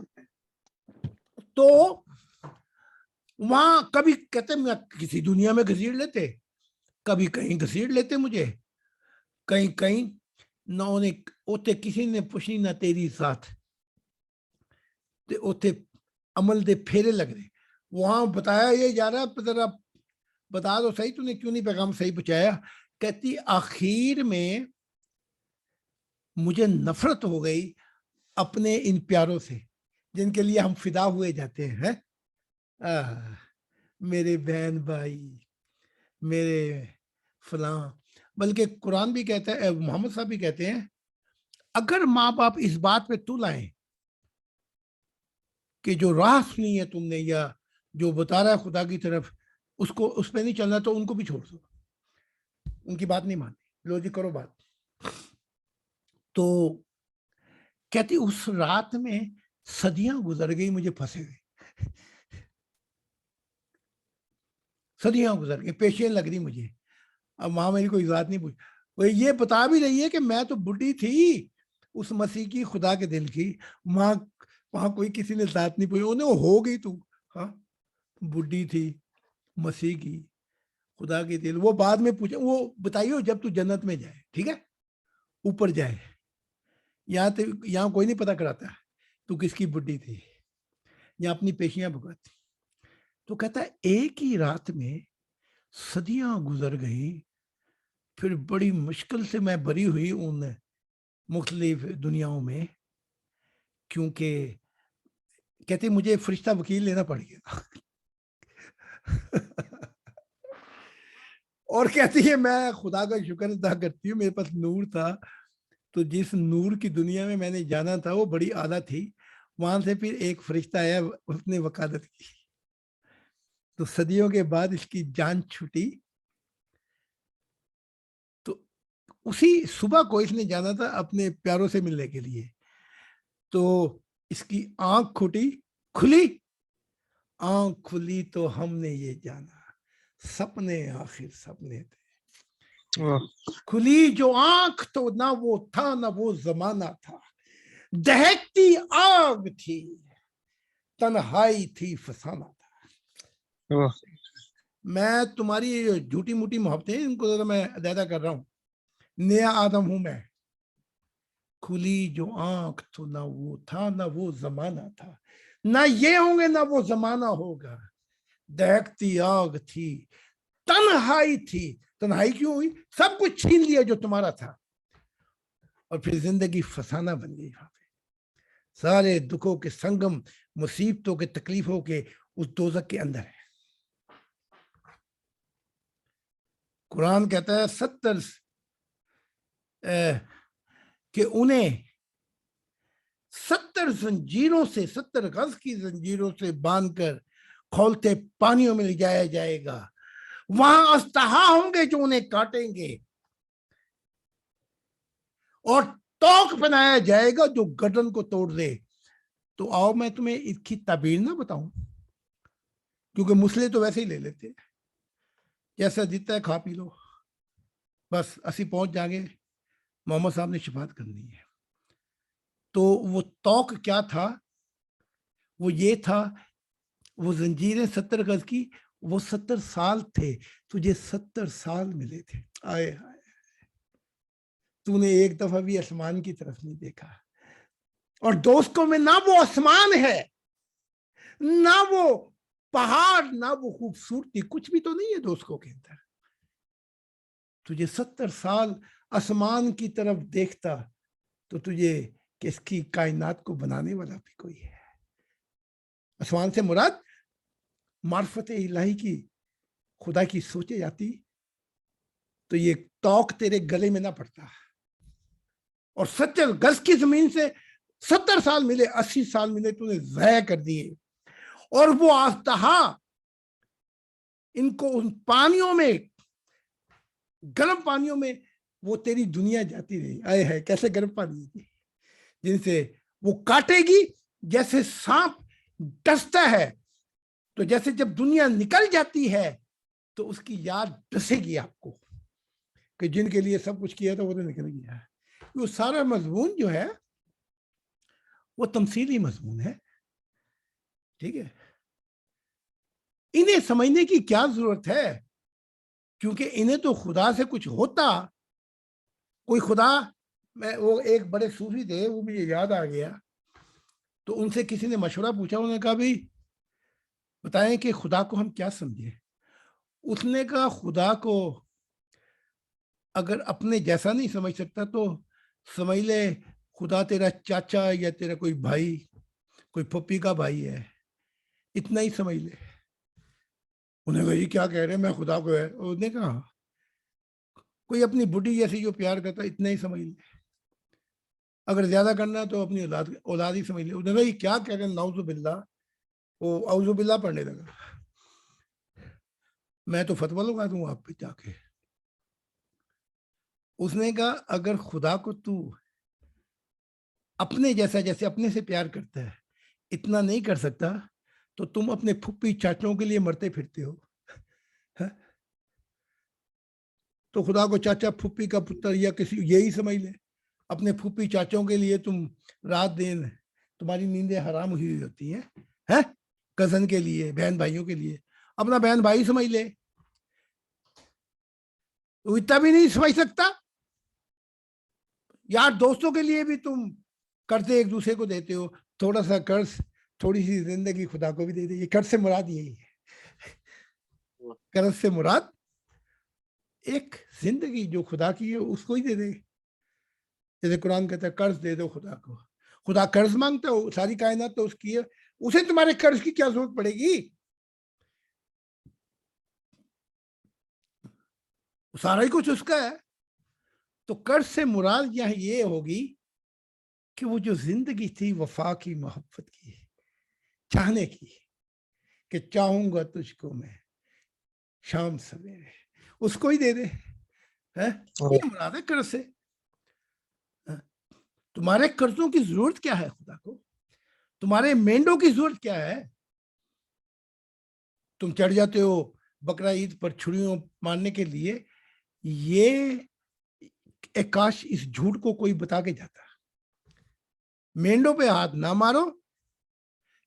تو وہاں کبھی کہتے میں کسی دنیا میں گھسیڑ لیتے, کبھی کہیں گھسیڑ لیتے مجھے, کہیں نہ انہیں اوتے کسی نے پوچھنی نہ تیری ساتھ. تے اوتھے عمل دے پھیرے لگ رہے. وہاں بتایا یہ جا رہا ہے ذرا بتا دو صحیح تو نے کیوں نہیں پیغام صحیح پہنچایا. کہتی آخر میں مجھے نفرت ہو گئی اپنے ان پیاروں سے جن کے لیے ہم فدا ہوئے جاتے ہیں. میرے بہن بھائی، میرے فلاں. بلکہ قرآن بھی کہتا ہے، محمد صاحب بھی کہتے ہیں، اگر ماں باپ اس بات پہ تل آئیں کہ جو راہ سنی ہے تم نے یا جو بتا رہا ہے خدا کی طرف اس پہ نہیں چلنا تو ان کو بھی چھوڑ دو، ان کی بات نہیں مانتے، لو جی کرو بات. تو کہتی اس رات میں صدیاں گزر گئی مجھے پھنسے ہوئے، صدیاں گزر گئی، پیشیں لگ رہی مجھے. اب ماں میری کوئی ذات نہیں پوچھ، وہ یہ بتا بھی رہی ہے کہ میں تو بڈھی تھی اس مسیح کی، خدا کے دل کی. ماں وہاں کوئی کسی نے ذات نہیں پوچھی، انہیں ہو گئی تو ہاں بڈھی تھی مسیح کی، خدا کے دل. وہ بعد میں پوچھے، وہ بتائیے جب تو جنت میں جائے، ٹھیک ہے، اوپر جائے، یہاں کوئی نہیں پتہ کراتا تو کس کی بڈھی تھی یا اپنی پیشیاں بھگاتی. تو کہتا ہے ایک ہی رات میں صدیاں گزر گئی، پھر بڑی مشکل سے میں بری ہوئی ان مختلف دنیاؤں میں، کیونکہ کہتے مجھے فرشتہ وکیل لینا پڑ گیا. اور کہتی ہے میں خدا کا شکر ادا کرتی ہوں میرے پاس نور تھا، تو جس نور کی دنیا میں نے جانا تھا وہ بڑی اعلیٰ تھی. وہاں سے پھر ایک فرشتہ آیا، اس نے وکالت کی، تو صدیوں کے بعد اس کی جان چھٹی. تو اسی صبح کو اس نے جانا تھا اپنے پیاروں سے ملنے کے لیے، تو اس کی آنکھ کھلی، آنکھ کھلی تو ہم نے یہ جانا سپنے آخر سپنے تھے. کھلی جو آنکھ تو نہ وہ تھا نہ وہ زمانہ تھا، دہکتی آگ تھی، تنہائی تھی، فسانہ تھا. میں تمہاری جھوٹی موٹی محبتیں ان کو ذرا میں علیحدہ کر رہا ہوں. نیا آدم ہوں میں. کھلی جو آنکھ تو نہ وہ تھا نہ وہ زمانہ تھا، نہ یہ ہوں گے نہ وہ زمانہ ہوگا. دہکتی آگ تھی، تنہائی تھی. تنہائی کیوں ہوئی؟ سب کچھ چھین لیا جو تمہارا تھا، اور پھر زندگی فسانہ بن گئی. وہاں پہ سارے دکھوں کے سنگم، مصیبتوں کے، تکلیفوں کے اس دوزخ کے اندر ہے. قرآن کہتا ہے 70 کہ انہیں 70 زنجیروں سے، 70 غز کی زنجیروں سے باندھ کر کھولتے پانیوں میں لے جایا جائے گا. وہاں اژدہا ہوں گے جو انہیں کاٹیں گے، اور توق بنایا جائے گا جو گردن کو توڑ دے. تو آؤ میں تمہیں اس کی تعبیر نہ بتاؤں، کیونکہ مسئلے تو ویسے ہی لے لیتے ہیں، جیسا دیتا ہے کھا پی لو، بس اسی پہنچ جائیں گے محمد صاحب نے شفاعت کرنی ہے. تو وہ توق کیا تھا؟ وہ یہ تھا، وہ زنجیریں 70 گز کی، وہ 70 سال تھے، تجھے 70 سال ملے تھے. آئے ہائے، تو نے ایک دفعہ بھی آسمان کی طرف نہیں دیکھا. اور دوستوں میں نہ وہ آسمان ہے، نہ وہ پہاڑ، نہ وہ خوبصورتی، کچھ بھی تو نہیں ہے دوستوں کے اندر. تجھے 70 سال آسمان کی طرف دیکھتا تو تجھے کس کی کائنات کو بنانے والا بھی کوئی ہے. آسمان سے مراد معرفت الہی کی، خدا کی سوچے جاتی تو یہ توق تیرے گلے میں نہ پڑتا. اور 70 گز کی زمین سے 70 سال ملے، 80 سال ملے، تو نے ضائع کر دیے. اور وہ اژدہا ان کو ان پانیوں میں، گرم پانیوں میں، وہ تیری دنیا جاتی رہی. آئے ہے کیسے گرم پانی تھی جن سے وہ کاٹے گی. جیسے سانپ ڈستا ہے، تو جیسے جب دنیا نکل جاتی ہے تو اس کی یاد ڈسے گی آپ کو کہ جن کے لیے سب کچھ کیا تھا وہ تو نکل گیا. وہ سارا مضمون جو ہے وہ تمثیلی مضمون ہے، ٹھیک ہے. انہیں سمجھنے کی کیا ضرورت ہے؟ کیونکہ انہیں تو خدا سے کچھ ہوتا، کوئی خدا. میں وہ ایک بڑے صوفی تھے، وہ مجھے یاد آ گیا، تو ان سے کسی نے مشورہ پوچھا, انہوں نے کہا بھائی بتائیں کہ خدا کو ہم کیا سمجھیں. اس نے کہا خدا کو اگر اپنے جیسا نہیں سمجھ سکتا تو سمجھ لے خدا تیرا چاچا یا تیرا کوئی بھائی, کوئی پھپھی کا بھائی ہے, اتنا ہی سمجھ لے. انہیں کہا یہ کیا کہہ رہے ہیں, میں خدا کو ہے. انہوں نے کہا کوئی اپنی بڈھی جیسی جو پیار کرتا اتنا ہی سمجھ لے, اگر زیادہ کرنا تو اپنی اولاد ہی سمجھ لے. انہوں نے کہا یہ کیا کہہ رہے ہیں, نعوذ باللہ. وہ اعوذ باللہ پڑھنے لگا. میں تو فتویٰ لگا دوں آپ پہ جا کے. اس نے کہا اگر خدا کو تو اپنے جیسا جیسے اپنے سے پیار کرتا ہے اتنا نہیں کر سکتا تو تم اپنے پھپھی چاچوں کے لیے مرتے پھرتے ہو. تو خدا کو چاچا پھپھی کا پتر یا کسی یہی سمجھ لے. اپنے پھپھی چاچوں کے لیے تم رات دن تمہاری نیندیں حرام ہوئی ہوتی ہیں. کزن کے لیے, بہن بھائیوں کے لیے اپنا بہن بھائی سمجھ لے. تو اتنا بھی نہیں سمجھ سکتا یار. دوستوں کے لیے بھی تم قرض ایک دوسرے کو دیتے ہو. تھوڑا سا قرض, تھوڑی سی زندگی خدا کو بھی دے دے. یہ قرض سے مراد یہی ہے. قرض سے مراد ایک زندگی جو خدا کی ہے اس کو ہی دے دے. جیسے قرآن کہتا ہے قرض دے دو خدا کو. خدا قرض مانگتا ہے, ساری کائنات تو اس کی ہے, اسے تمہارے قرض کی کیا ضرورت پڑے گی. سارا ہی کچھ اس کا ہے. تو قرض سے مراد یہاں یہ ہوگی کہ وہ جو زندگی تھی وفا کی, محبت کی, چاہنے کی, کہ چاہوں گا تجھ کو میں شام سویرے, اس کو ہی دے دے. یہ مراد ہے قرض سے. تمہارے قرضوں کی ضرورت کیا ہے خدا کو؟ تمہارے مینڈوں کی ضرورت کیا ہے؟ تم چڑھ جاتے ہو بقرہ عید پر چھریوں مارنے کے لیے. یہ کاش اس جھوٹ کو کوئی بتا کے جاتا. مینڈوں پہ ہاتھ نہ مارو.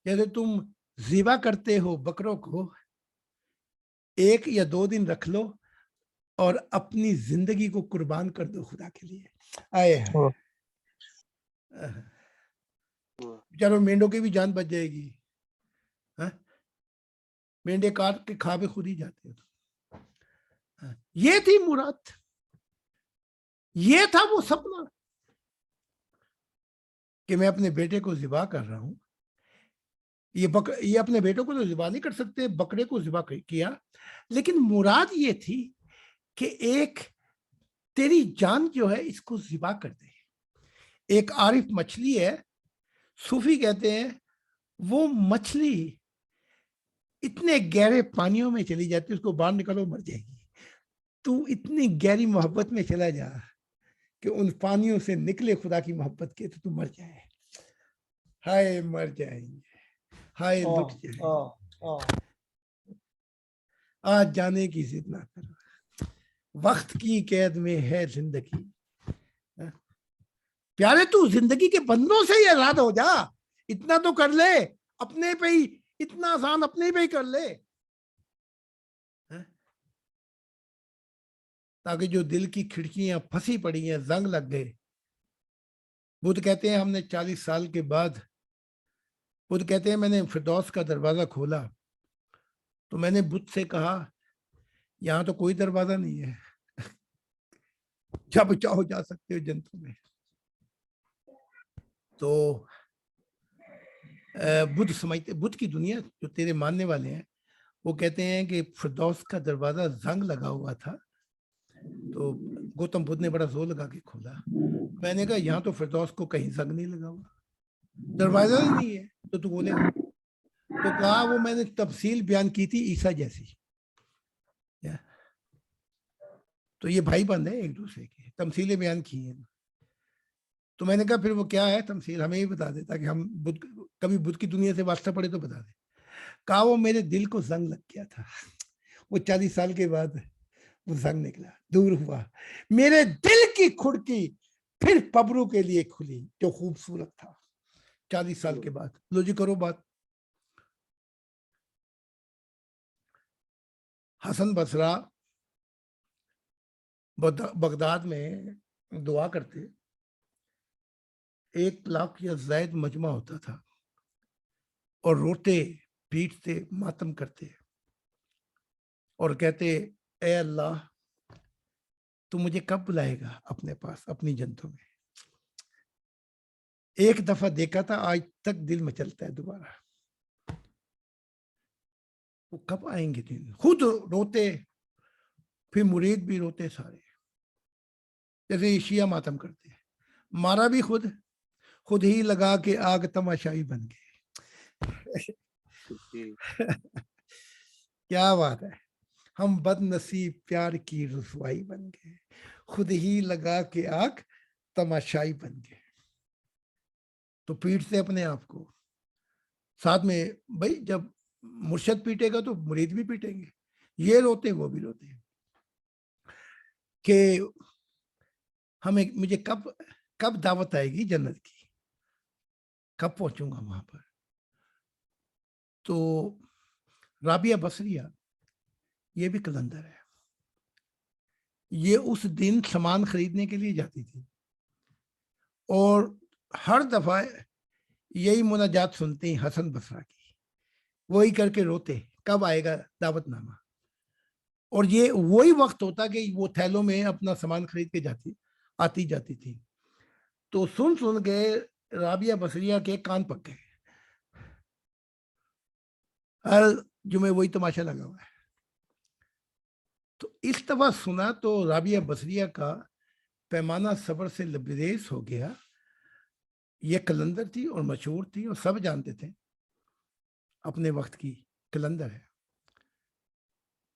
جیسے تم ذبح کرتے ہو بکروں کو, 1 یا 2 دن رکھ لو اور اپنی زندگی کو قربان کر دو خدا کے لیے. آئے چلو مینڈوں کی بھی جان بچ جائے گی. مینڈے کاٹ کے کھا بھی خود ہی جاتے ہو. یہ تھی مراد, یہ تھا وہ سپنا کہ میں اپنے بیٹے کو ذبح کر رہا ہوں. یہ اپنے بیٹوں کو تو ذبح نہیں کر سکتے, بکرے کو ذبح کیا, لیکن مراد یہ تھی کہ ایک تیری جان جو ہے اس کو ذبح کر دے. ایک عارف مچھلی ہے, صوفی کہتے ہیں وہ مچھلی اتنے گہرے پانیوں میں چلی جاتی ہے, اس کو باہر نکالو مر جائے گی. تو اتنی گہری محبت میں چلا جا کہ ان پانیوں سے نکلے خدا کی محبت کے تو مر جائے. ہائے مر جائیں گے, ہائے لٹ جائیں گے. آج جانے کی ضد نہ کرو, وقت کی قید میں ہے زندگی. پیارے تو زندگی کے بندوں سے ہی آزاد ہو جا. اتنا تو کر لے اپنے پہ ہی, اتنا آسان اپنے پہ ہی کر لے, تاکہ جو دل کی کھڑکیاں پھنسی پڑی ہیں, زنگ لگ گئے. بدھ کہتے ہیں ہم نے 40 سال کے بعد, بدھ کہتے ہیں میں نے فردوس کا دروازہ کھولا تو میں نے بدھ سے کہا یہاں تو کوئی دروازہ نہیں ہے, جب چاہو جا سکتے ہو جنتوں میں. تو بدھ سمجھتے, بدھ کی دنیا جو تیرے ماننے والے ہیں وہ کہتے ہیں کہ فردوس کا دروازہ زنگ لگا ہوا تھا, تو گوتم بدھ نے بڑا زور لگا کے کھولا. میں نے کہا یہاں تو فردوس کو کہیں زنگ نہیں لگا ہوا, دروازہ ہی نہیں ہے, تو بولے تو کہا وہ میں نے تفصیل بیان کی تھی عیسیٰ جیسی. تو یہ بھائی بند ہے ایک دوسرے کے, تمثیلیں بیان کی ہیں. تو میں نے کہا پھر وہ کیا ہے تمثیل, ہمیں ہی بتا دے تاکہ ہم کبھی بدھ کی دنیا سے واسطہ پڑے تو بتا دے. کہا وہ میرے دل کو زنگ لگ گیا تھا, وہ 40 سال کے بعد وہ زنگ نکلا, دور ہوا. میرے دل کی کھڑکی پھر پبرو کے لیے کھلی جو خوبصورت تھا 40 سال کے بعد. لو جی کرو بات. حسن بصری بغداد میں دعا کرتے, 1 لاکھ یا زائد مجمع ہوتا تھا. اور روتے پیٹتے ماتم کرتے اور کہتے اے اللہ تو مجھے کب بلائے گا اپنے پاس اپنی جنتوں میں. ایک دفعہ دیکھا تھا آج تک دل میں چلتا ہے دوبارہ. وہ کب آئیں گے دن؟ خود روتے پھر مرید بھی روتے سارے. جیسے شیعہ ماتم کرتے ہیں, مارا بھی خود ہی لگا کے آگ تماشائی بن گئے. کیا بات ہے, ہم بد نصیب پیار کی رسوائی بن گئے, خود ہی لگا کے آگ تماشائی بن گئے. تو پیٹتے اپنے آپ کو ساتھ میں. بھائی جب مرشد پیٹے گا تو مرید بھی پیٹیں گے. یہ روتے وہ بھی روتے کہ ہمیں مجھے کب دعوت آئے گی جنت کی, کب پہنچوں گا وہاں پر. تو رابعہ بصریہ یہ بھی قلندر ہے. یہ اس دن سامان خریدنے کے لیے جاتی تھی اور ہر دفعہ یہی مناجات سنتے حسن بصری کی, وہی کر کے روتے کب آئے گا دعوت نامہ. اور یہ وہی وقت ہوتا کہ وہ تھیلوں میں اپنا سامان خرید کے آتی جاتی تھی. تو سن کے رابعہ بصریہ کے کان پک گئے. ہر جمعے وہی تماشا لگا ہوا ہے. تو اس دفعہ سنا تو رابعہ بصریہ کا پیمانہ صبر سے لبریز ہو گیا. یہ قلندر تھی اور مشہور تھی اور سب جانتے تھے اپنے وقت کی قلندر ہے.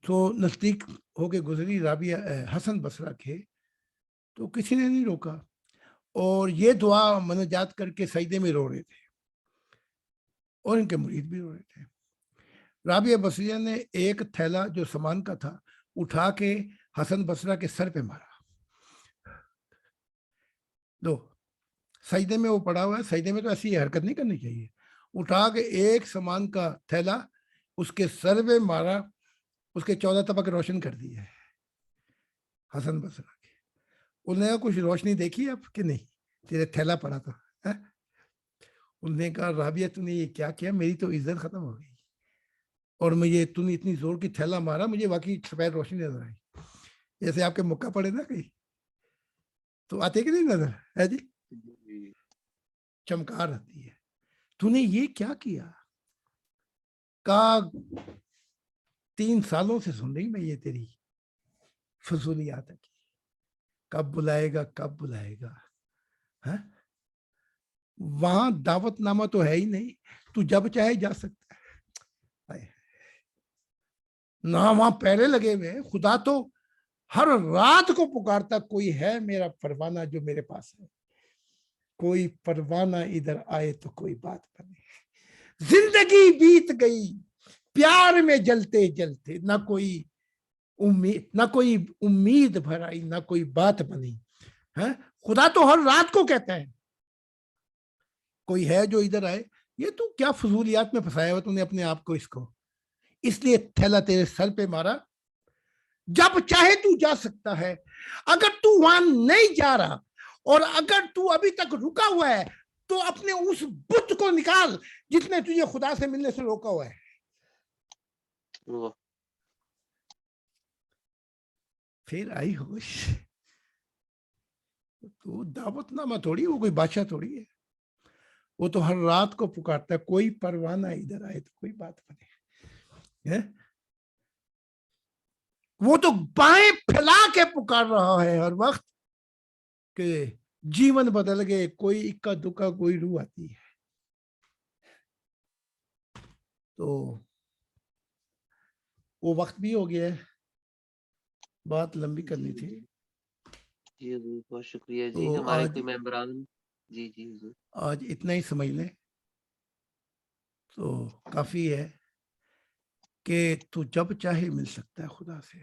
تو نزدیک ہو کے گزری رابعہ حسن بصری کے, تو کسی نے نہیں روکا اور یہ دعا مناجات کر کے سجدے میں رو رہے تھے اور ان کے مرید بھی رو رہے تھے. رابعہ بصریہ نے ایک تھیلا جو سامان کا تھا اٹھا کے حسن بصری کے سر پہ مارا. دو سجدے میں وہ پڑا ہوا ہے, سجدے میں تو ایسی حرکت نہیں کرنی چاہیے. اٹھا کے ایک سامان کا تھیلا اس کے سر پہ مارا, اس کے 14 طبق روشن کر دیے حسن بصری کے. انہوں نے کہا کچھ روشنی دیکھی اب کہ نہیں, تیرے تھیلا پڑا تھا. انہوں نے کہا رابعہ تو نے یہ کیا کیا, میری تو عزت ختم ہو گئی اور مجھے تو نے اتنی زور کی تھیلا مارا, مجھے واقعی سفید روشنی نظر آئی. جیسے آپ کے مکہ پڑے نا کہیں تو آتے کہ نہیں نظر ہے جی, چمکار آتی ہے. تو نے یہ کیا کیا؟ کہا 3 سالوں سے سن رہی میں یہ تیری فضولیات کی, کب بلائے گا کب بلائے گا. وہاں دعوت نامہ تو ہے ہی نہیں, تو جب چاہے جا سکتا ہے. نہ وہاں پہرے لگے ہوئے, خدا تو ہر رات کو پکارتا کوئی ہے میرا پروانہ جو میرے پاس ہے, کوئی پروانہ ادھر آئے تو کوئی بات بنے. زندگی بیت گئی پیار میں جلتے جلتے, نہ کوئی امید بھرائی, نہ کوئی بات بنی. خدا تو ہر رات کو کہتا ہے کوئی ہے جو ادھر آئے. یہ تو کیا فضولیات میں پھنسایا ہوا تو نے اپنے آپ کو. اس لیے تھیلا تیرے سر پہ مارا. جب چاہے تو جا سکتا ہے. اگر تو وہاں نہیں جا رہا اور اگر تو ابھی تک رکا ہوا ہے تو اپنے اس بت کو نکال جس نے تجھے خدا سے ملنے سے روکا ہوا ہے. پھر آئی ہوش. تو دعوت نامہ تھوڑی, وہ کوئی بادشاہ تھوڑی ہے. وہ تو ہر رات کو پکارتا ہے کوئی پروانہ ادھر آئے تو کوئی بات بنے. وہ تو بائیں پھیلا کے پکار رہا ہے ہر وقت کہ جیون بدل گئے, کوئی اکا دکا کوئی روح آتی ہے. تو وہ وقت بھی ہو گیا ہے, بات لمبی کرنی تھی. جی حضور بہت شکریہ جی. ہمارے کوئی ممبران جی حضور آج اتنا ہی سمجھ لیں تو کافی ہے کہ تو جب چاہے مل سکتا ہے خدا سے.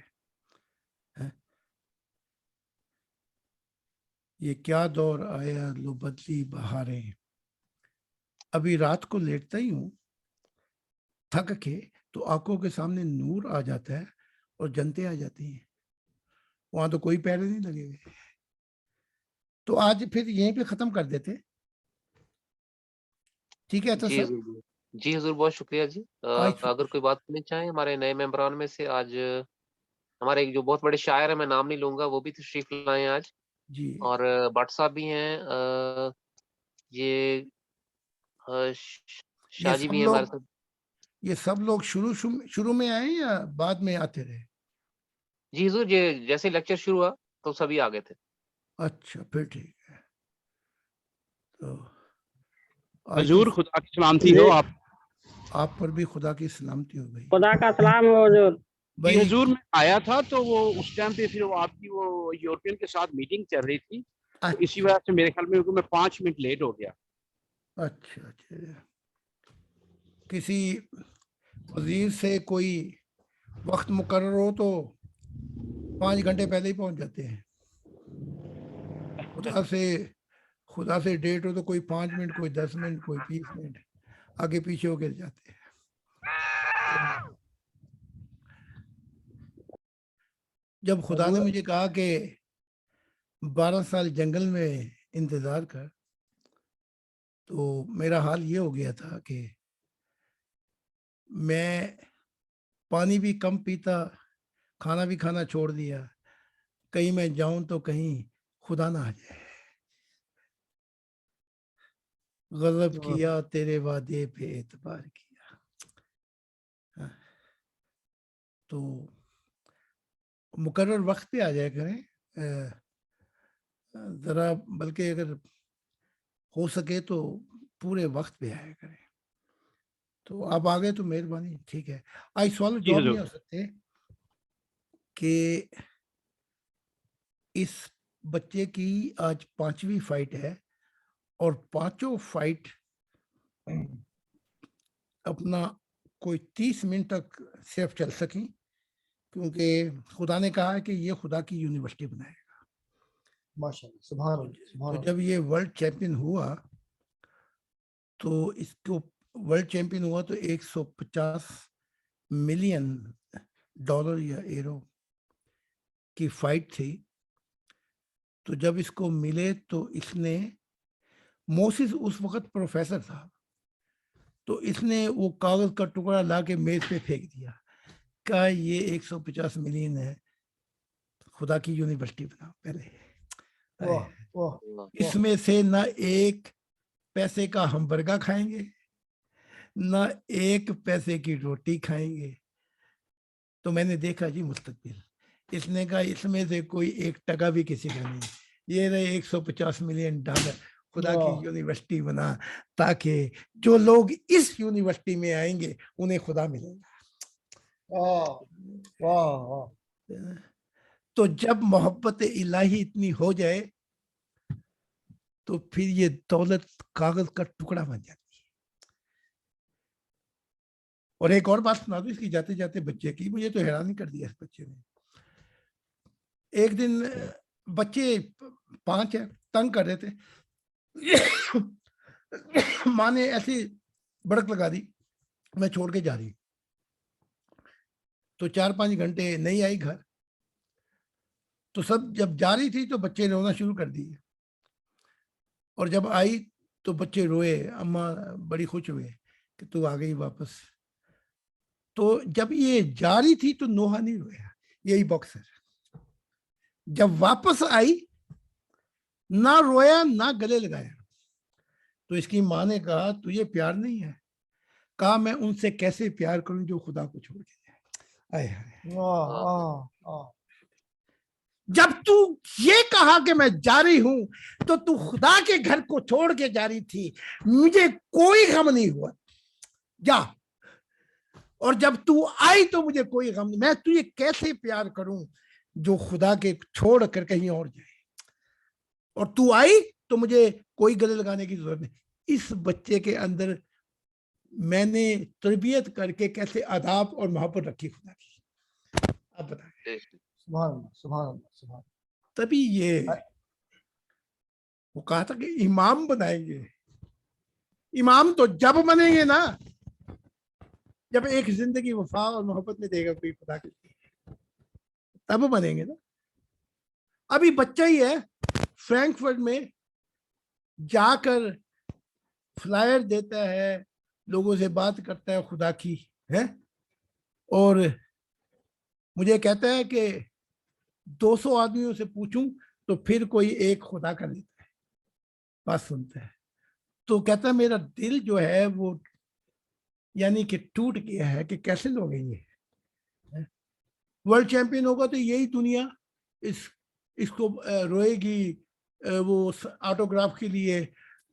یہ کیا دور آیا لو بدلی بہاریں, ابھی رات کو لیٹتا ہی ہوں تھک کے تو آنکھوں کے سامنے نور آ جاتا ہے اور جنتیں آ جاتی ہیں. وہاں تو کوئی پہرے نہیں لگے ہوئے. تو آج پھر یہیں پہ ختم کر دیتے, ٹھیک ہے؟ تو جی جی حضور بہت شکریہ جی. اگر کوئی بات کرنی چاہیں ہمارے نئے ممبران میں سے, آج ہمارے ایک جو بہت بڑے شاعر ہیں, میں نام نہیں لوں گا, وہ بھی تشریف لائے آج, جی, اور بٹ صاحب بھی ہیں, یہ شاہ جی بھی ہیں ہمارے ساتھ. یہ سب لوگ شروع میں آئے یا بعد میں آتے رہے؟ جی حضور, یہ جیسے لیکچر شروع ہوا تو سبھی آگے تھے. اچھا پھر ٹھیک ہے. تو حضور خدا کی سلامتی ہو. آپ پر بھی خدا کی سلامتی ہو گئی. خدا کا سلام ہو حضور. جی حضور, میں آیا تھا تو وہ اس ٹائم پہ پھر وہ آپ کی وہ یورپین کے ساتھ میٹنگ چل رہی تھی, تو اسی وجہ سے میرے خیال میں 5 منٹ لیٹ ہو گیا. اچھا اچھا. کسی وزیر سے کوئی وقت مقرر ہو تو 5 گھنٹے پہلے ہی پہنچ جاتے ہیں. خدا سے ڈیٹ ہو تو کوئی 5 منٹ, کوئی 10 منٹ, کوئی 20 منٹ آگے پیچھے ہو کے جاتے ہیں. جب خدا نے مجھے کہا کہ 12 سال جنگل میں انتظار کر, تو میرا حال یہ ہو گیا تھا کہ میں پانی بھی کم پیتا, کھانا بھی کھانا چھوڑ دیا, کہیں میں جاؤں تو کہیں خدا نہ آ جائے. غضب کیا تیرے وعدے پہ اعتبار کیا. تو مقرر وقت پہ آ جائے کریں ذرا, بلکہ اگر ہو سکے تو پورے وقت پہ آیا کریں. تو آپ آ گئے تو مہربانی, ٹھیک ہے. آج سوال جواب نہیں ہو سکتے کہ اس بچے کی آج 5ویں فائٹ ہے, اور 5 فائٹ اپنا کوئی 30 منٹ تک صرف چل سکیں, کیونکہ خدا نے کہا ہے کہ یہ خدا کی یونیورسٹی بنائے گا. ماشاءاللہ, سبحان اللہ. تو جب یہ ورلڈ چیمپئن ہوا تو اس کو ورلڈ چیمپئن ہوا تو $150 ملین یا ایرو کی فائٹ تھی. تو جب اس کو ملے تو اس نے, موسیس اس وقت پروفیسر تھا, تو اس نے وہ کاغذ کا ٹکڑا لا کے میز پہ پھینک دیا, کہا یہ 150 ملین ہے, خدا کی یونیورسٹی بنا پہلے. اس میں سے نہ ایک پیسے کا ہمبرگر کھائیں گے, نہ 1 پیسے کی روٹی کھائیں گے. تو میں نے دیکھا جی مستقبل, اس نے کہا اس میں سے کوئی 1 ٹکا بھی کسی کا نہیں, یہ رہے $150 ملین, خدا کی یونیورسٹی بنا تاکہ جو لوگ اس یونیورسٹی میں آئیں گے انہیں خدا ملے گا. تو جب محبت الہی اتنی ہو جائے تو پھر یہ دولت کاغذ کا ٹکڑا بن جاتی ہے. اور ایک اور بات سنا دو اس کی جاتے جاتے بچے کی, مجھے تو حیران کر دیا اس بچے نے. ایک دن بچے 5 ہیں, تنگ کر رہے تھے, ماں نے ایسی بڑک لگا دی, میں چھوڑ کے جا رہی. تو 4-5 گھنٹے نہیں آئی گھر, تو سب جب جا رہی تھی تو بچے رونا شروع کر دیے, اور جب آئی تو بچے روئے, اماں بڑی خوش ہوئے کہ تو آ گئی واپس. تو جب یہ جا رہی تھی تو نوحہ نہیں رویا, یہی باکسر. جب واپس آئی نہ رویا نہ گلے لگایا. تو اس کی ماں نے کہا تجھے پیار نہیں ہے؟ کہا میں ان سے کیسے پیار کروں جو خدا کو چھوڑ کے جائے. جب تو یہ کہا کہ میں جا رہی ہوں تو خدا کے گھر کو چھوڑ کے جا رہی تھی, مجھے کوئی غم نہیں ہوا, جا. اور جب تو آئی تو مجھے کوئی غم نہیں, میں تجھے کیسے پیار کروں جو خدا کے چھوڑ کر کہیں اور جائے. اور تو آئی تو مجھے کوئی گلے لگانے کی ضرورت نہیں. اس بچے کے اندر میں نے تربیت کر کے کیسے آداب اور محبت رکھی خدا کی, آپ بتائیں. سبحان اللہ. تبھی یہ وہ کہا تھا کہ امام بنائیں گے. امام تو جب بنیں گے نا جب ایک زندگی وفا اور محبت میں دے گا کوئی خدا کے, تب بنیں گے نا. ابھی بچہ ہی ہے, فرینکفرٹ میں جا کر فلائر دیتا ہے, لوگوں سے بات کرتا ہے خدا کی ہے، اور مجھے کہتا ہے کہ 200 آدمیوں سے پوچھوں تو پھر کوئی ایک خدا کا لیتا ہے، بات سنتا ہے. تو کہتا ہے میرا دل جو ہے وہ یعنی کہ ٹوٹ گیا ہے کہ کیسے لوگ ہیں یہ. ورلڈ چیمپئن ہوگا تو یہی دنیا اس کو روئے گی وہ آٹوگراف کے لیے.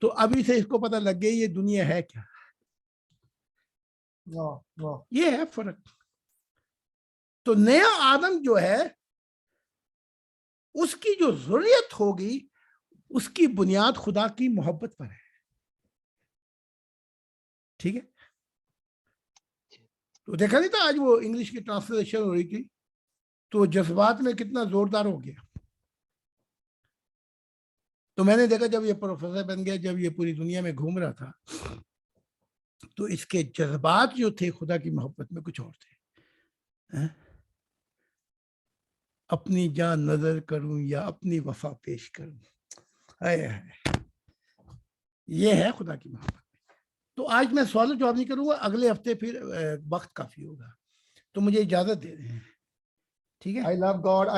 تو ابھی سے اس کو پتہ لگ گیا یہ دنیا ہے کیا. یہ ہے فرق. تو نیا آدم جو ہے اس کی جو ضروریت ہوگی اس کی بنیاد خدا کی محبت پر ہے. ٹھیک ہے. تو دیکھا نہیں تھا آج وہ انگلش کی ٹرانسلیشن ہو رہی تھی تو جذبات میں کتنا زوردار ہو گیا. تو میں نے دیکھا جب یہ پروفیسر بن گیا، جب یہ پوری دنیا میں گھوم رہا تھا تو اس کے جذبات جو تھے خدا کی محبت میں کچھ اور تھے. اپنی جان نظر کروں یا اپنی وفا پیش کروں، یہ ہے خدا کی محبت. تو آج میں سوال و جواب نہیں کروں گا، اگلے ہفتے پھر وقت کافی ہوگا. تو مجھے اجازت دے دیں. ٹھیک ہے. I love God.